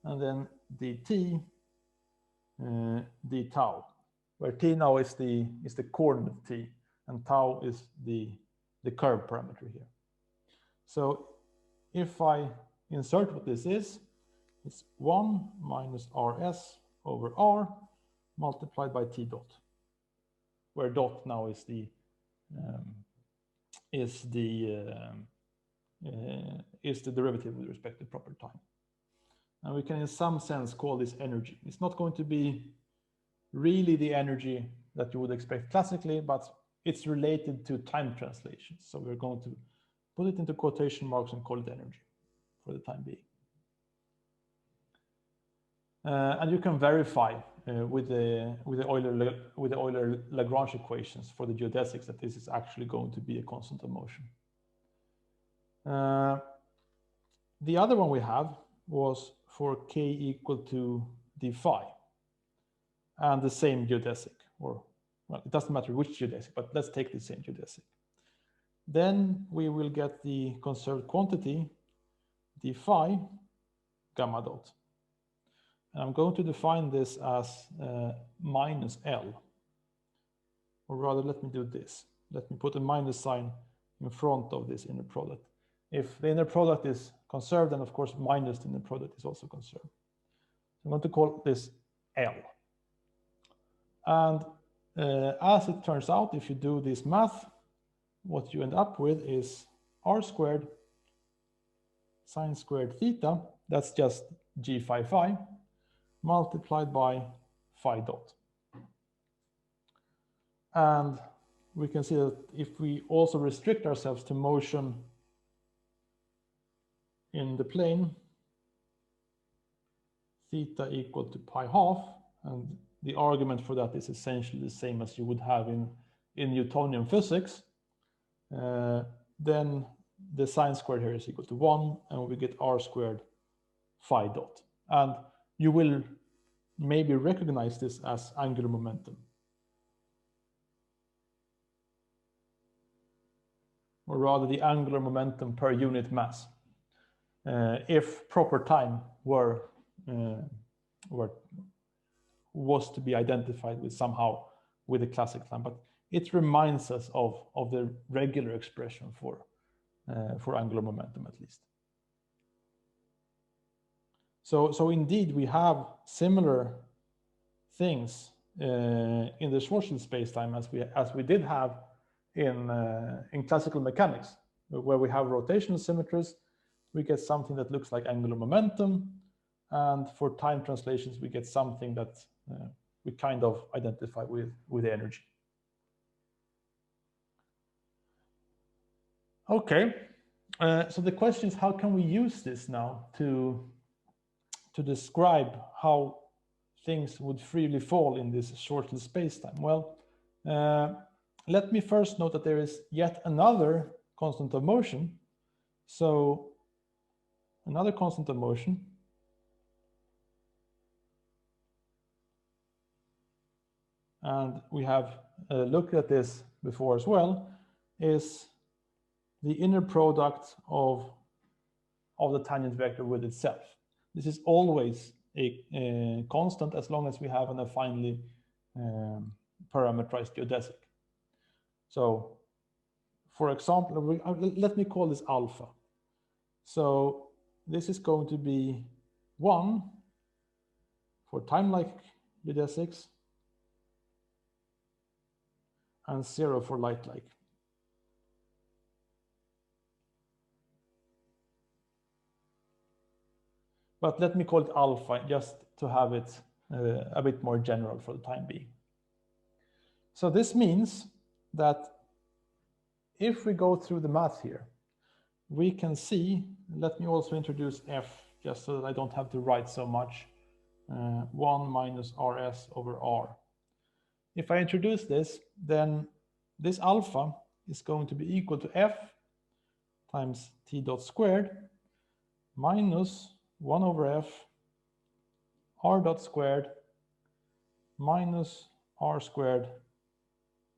and then dt d tau, where t now is the coordinate t and tau is the curve parameter here. So if I insert what this is, it's 1 minus rs over r multiplied by t dot, where dot now is the derivative with respect to proper time. And we can in some sense call this energy. It's not going to be really the energy that you would expect classically, but it's related to time translations. So we're going to put it into quotation marks and call it energy for the time being. And you can verify with the Euler-Lagrange equations for the geodesics that this is actually going to be a constant of motion. The other one we have was for k equal to d phi, and the same geodesic, or well, it doesn't matter which geodesic, but let's take the same geodesic. Then we will get the conserved quantity d phi gamma dot. And I'm going to define this as minus L, or rather, let me do this. Let me put a minus sign in front of this inner product. If the inner product is conserved, then of course minus the inner product is also conserved. I'm going to call this L. And as it turns out, if you do this math, what you end up with is r squared sine squared theta, that's just g phi phi, multiplied by phi dot. And we can see that if we also restrict ourselves to motion in the plane, theta equal to pi half, and the argument for that is essentially the same as you would have in Newtonian physics, then the sine squared here is equal to 1, and we get r squared phi dot. And you will maybe recognize this as angular momentum, or rather the angular momentum per unit mass, if proper time was to be identified with somehow with the classic time. But it reminds us of the regular expression for angular momentum, at least. So indeed, we have similar things in the Schwarzschild spacetime as we did have in classical mechanics, where we have rotational symmetries. We get something that looks like angular momentum, and for time translations, we get something that we kind of identify with energy. Okay, so the question is, how can we use this now to describe how things would freely fall in this Schwarzschild spacetime? Well, let me first note that there is yet another constant of motion. So another constant of motion and we have looked at this before as well, is the inner product of the tangent vector with itself. This is always a constant as long as we have an affinely parameterized geodesic. So, for example, let me call this alpha. So this is going to be 1 for time-like geodesics and 0 for light-like. But let me call it alpha just to have it a bit more general for the time being. So this means that if we go through the math here, we can see, let me also introduce f just so that I don't have to write so much, 1 minus rs over r. If I introduce this, then this alpha is going to be equal to f times t dot squared minus 1 over f r dot squared minus r squared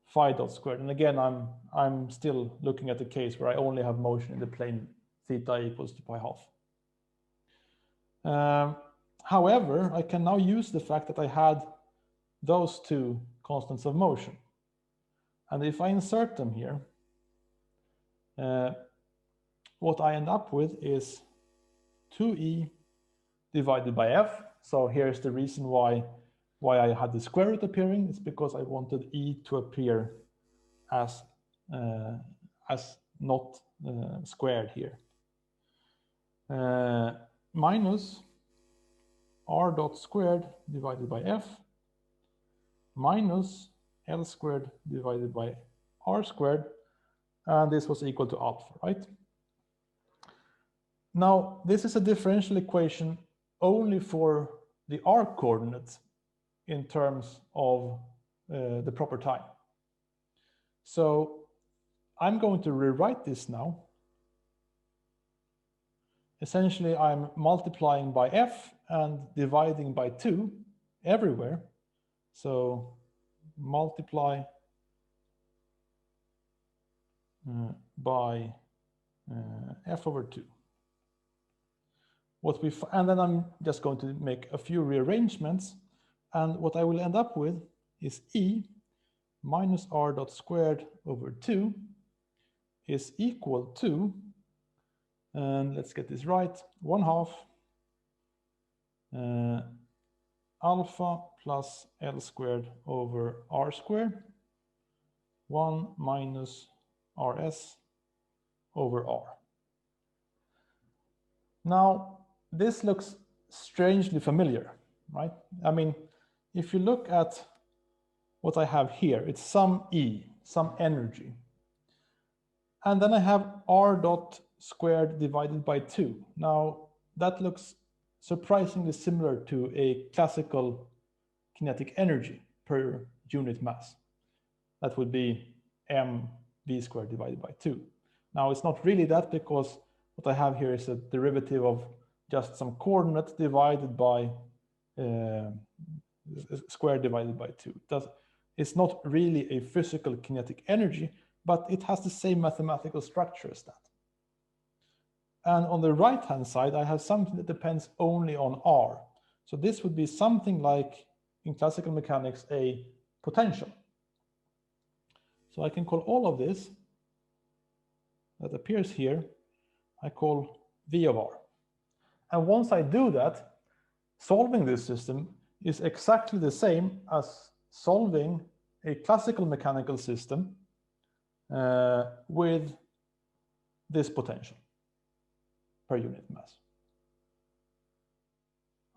phi dot squared. And again, I'm still looking at the case where I only have motion in the plane theta equals to pi half. However, I can now use the fact that I had those two constants of motion. And if I insert them here, what I end up with is 2e divided by f. So here's the reason why I had the square root appearing. It's because I wanted e to appear as not squared here. Minus r dot squared divided by f minus L squared divided by R squared, and this was equal to alpha, right? Now, this is a differential equation only for the R coordinates in terms of the proper time. So I'm going to rewrite this now. Essentially, I'm multiplying by f and dividing by 2 everywhere. So multiply by f over 2. And then I'm just going to make a few rearrangements, and what I will end up with is e minus r dot squared over 2 is equal to, and let's get this right, 1/2 alpha plus L squared over R squared, 1 minus RS over R. Now, this looks strangely familiar, right? I mean, if you look at what I have here, it's some E, some energy. And then I have R dot squared divided by 2. Now, that looks surprisingly similar to a classical kinetic energy per unit mass. That would be mv squared divided by 2. Now, it's not really that, because what I have here is a derivative of just some coordinate divided by square divided by 2. It's not really a physical kinetic energy, but it has the same mathematical structure as that. And on the right-hand side, I have something that depends only on R. So this would be something like, in classical mechanics, a potential. So I can call all of this that appears here, I call V of R. And once I do that, solving this system is exactly the same as solving a classical mechanical system with this potential per unit mass.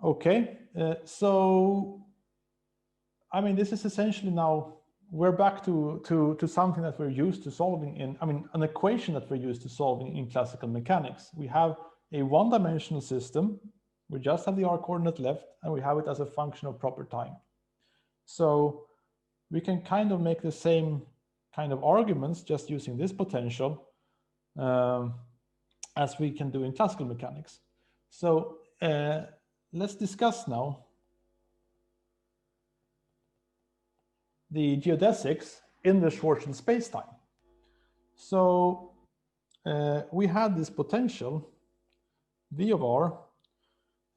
Okay, so I mean, this is essentially now, we're back to something that we're used to solving in, I mean, an equation that we're used to solving in classical mechanics. We have a one-dimensional system, we just have the R coordinate left, and we have it as a function of proper time. So we can kind of make the same kind of arguments just using this potential as we can do in classical mechanics. So let's discuss now the geodesics in the Schwarzschild spacetime. So we had this potential V of r,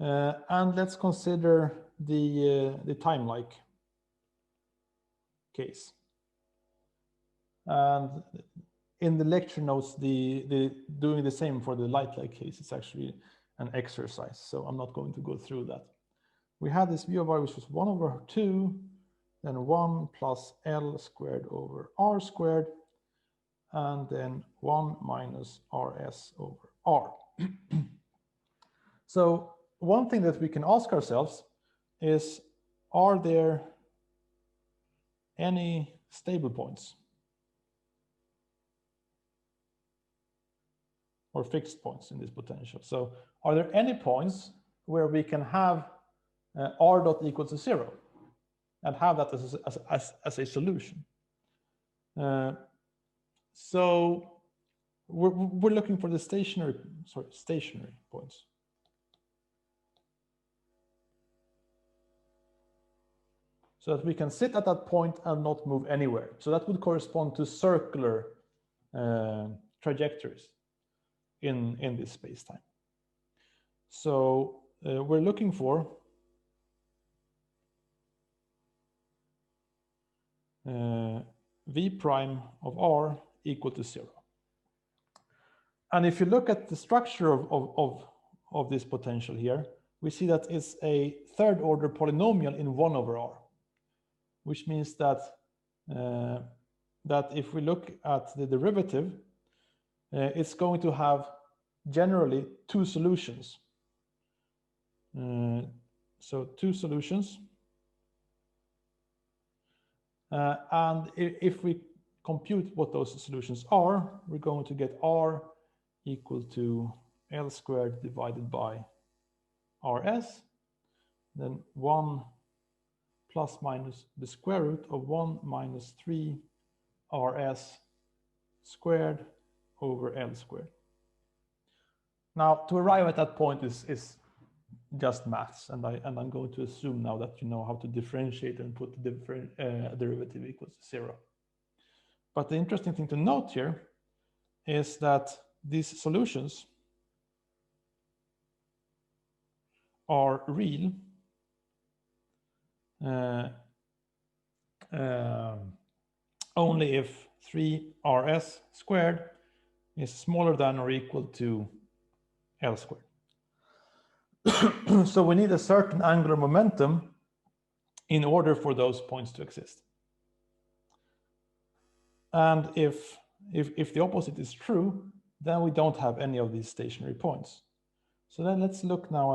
and let's consider the time-like case. And in the lecture notes, doing the same for the light-like case is actually an exercise, so I'm not going to go through that. We had this V of r, which was 1 over 2, then 1 plus L squared over R squared, and then 1 minus RS over R. So one thing that we can ask ourselves is, are there any stable points or fixed points in this potential? So are there any points where we can have R dot equal to 0 and have that as a solution? So we're looking for the stationary points. So that we can sit at that point and not move anywhere. So that would correspond to circular trajectories in this space-time. So we're looking for V prime of R equal to 0. And if you look at the structure of this potential here, we see that it's a third order polynomial in 1 over R, which means that that if we look at the derivative, it's going to have generally 2 solutions. So 2 solutions. And if we compute what those solutions are, we're going to get R equal to L squared divided by RS, then 1 plus minus the square root of 1 minus 3 RS squared over L squared. Now, to arrive at that point is just maths, and I'm going to assume now that you know how to differentiate and put the derivative equals to 0. But the interesting thing to note here is that these solutions are real only if 3RS squared is smaller than or equal to L squared. So we need a certain angular momentum in order for those points to exist. And if the opposite is true, then we don't have any of these stationary points. So then let's look now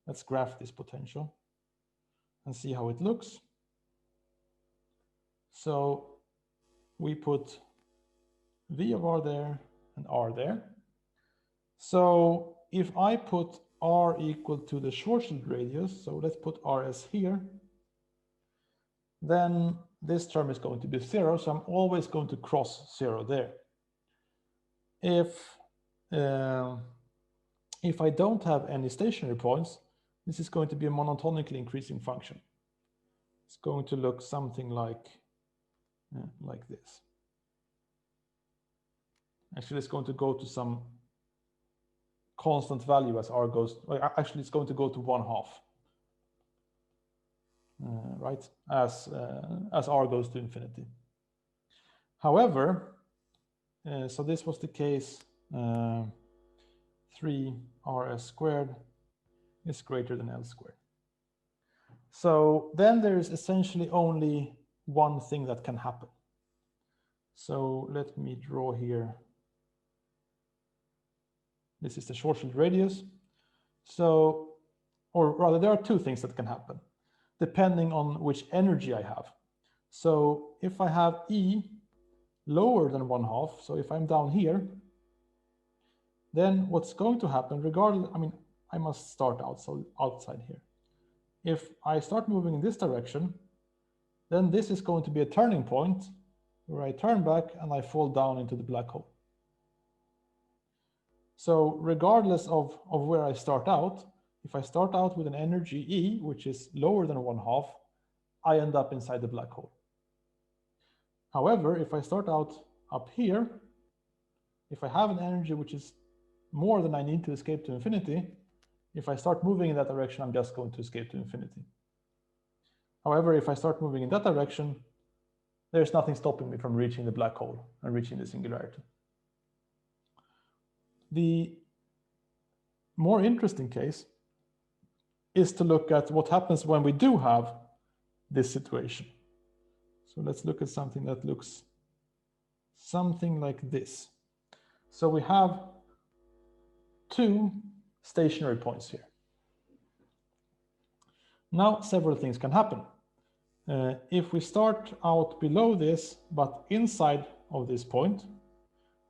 let's graph this potential and see how it looks. So we put V of R there and R there. So if I put R equal to the Schwarzschild radius, so let's put RS here, then this term is going to be 0, so I'm always going to cross 0 there. If I don't have any stationary points, this is going to be a monotonically increasing function. It's going to look something like this. Actually, it's going to go to some constant value as R goes. Well, actually, it's going to go to 1/2, right? As R goes to infinity. However, so this was the case. 3RS squared is greater than L squared. So then there is essentially only one thing that can happen. So let me draw here. This is the Schwarzschild radius. So, or rather, there are 2 things that can happen, depending on which energy I have. So if I have E lower than 1/2, so if I'm down here, then what's going to happen, regardless, I mean, I must start outside here. If I start moving in this direction, then this is going to be a turning point where I turn back and I fall down into the black hole. So regardless of where I start out, if I start out with an energy E, which is lower than 1/2, I end up inside the black hole. However, if I start out up here, if I have an energy which is more than I need to escape to infinity, if I start moving in that direction, I'm just going to escape to infinity. However, if I start moving in that direction, there's nothing stopping me from reaching the black hole and reaching the singularity. The more interesting case is to look at what happens when we do have this situation. So let's look at something that looks something like this. So we have two stationary points here. Now several things can happen. If we start out below this, but inside of this point,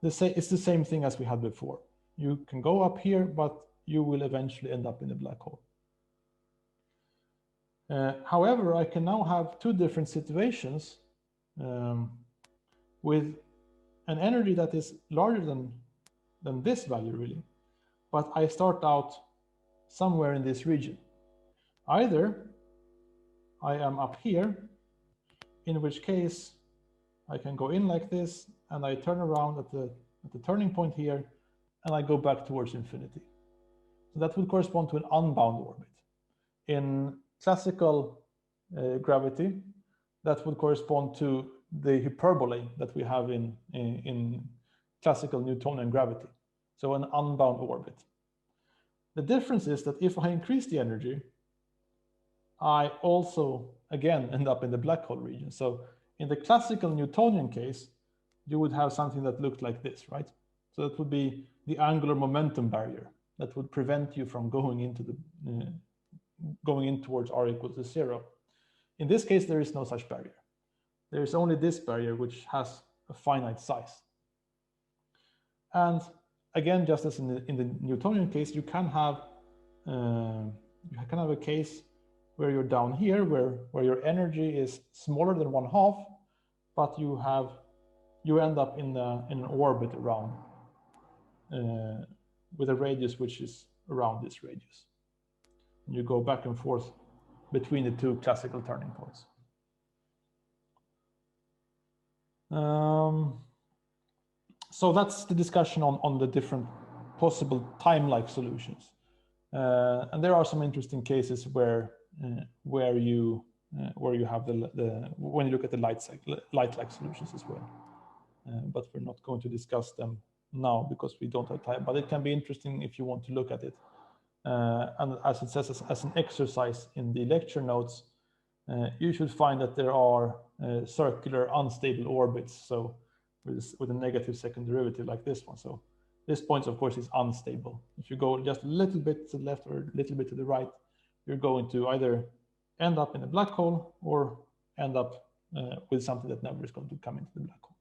it's the same thing as we had before. You can go up here, but you will eventually end up in the black hole. However, I can now have two different situations with an energy that is larger than this value really, but I start out somewhere in this region. Either I am up here, in which case I can go in like this and I turn around at the turning point here and I go back towards infinity. So that would correspond to an unbound orbit. In classical gravity, that would correspond to the hyperbole that we have in classical Newtonian gravity. So an unbound orbit. The difference is that if I increase the energy, I also, again, end up in the black hole region. So in the classical Newtonian case, you would have something that looked like this, right? So that would be the angular momentum barrier that would prevent you from going into going in towards r equals to 0. In this case, there is no such barrier. There is only this barrier, which has a finite size. And again, just as in the Newtonian case, you can have a case where you're down here, where your energy is smaller than 1/2, but you end up in an orbit around with a radius which is around this radius. And you go back and forth between the two classical turning points. So that's the discussion on the different possible time-like solutions. And there are some interesting cases where you have when you look at the light-like solutions as well. But we're not going to discuss them now because we don't have time. But it can be interesting if you want to look at it. And as it says as an exercise in the lecture notes, you should find that there are circular unstable orbits. So with a negative second derivative like this one. So this point, of course, is unstable. If you go just a little bit to the left or a little bit to the right, you're going to either end up in a black hole or end up with something that never is going to come into the black hole.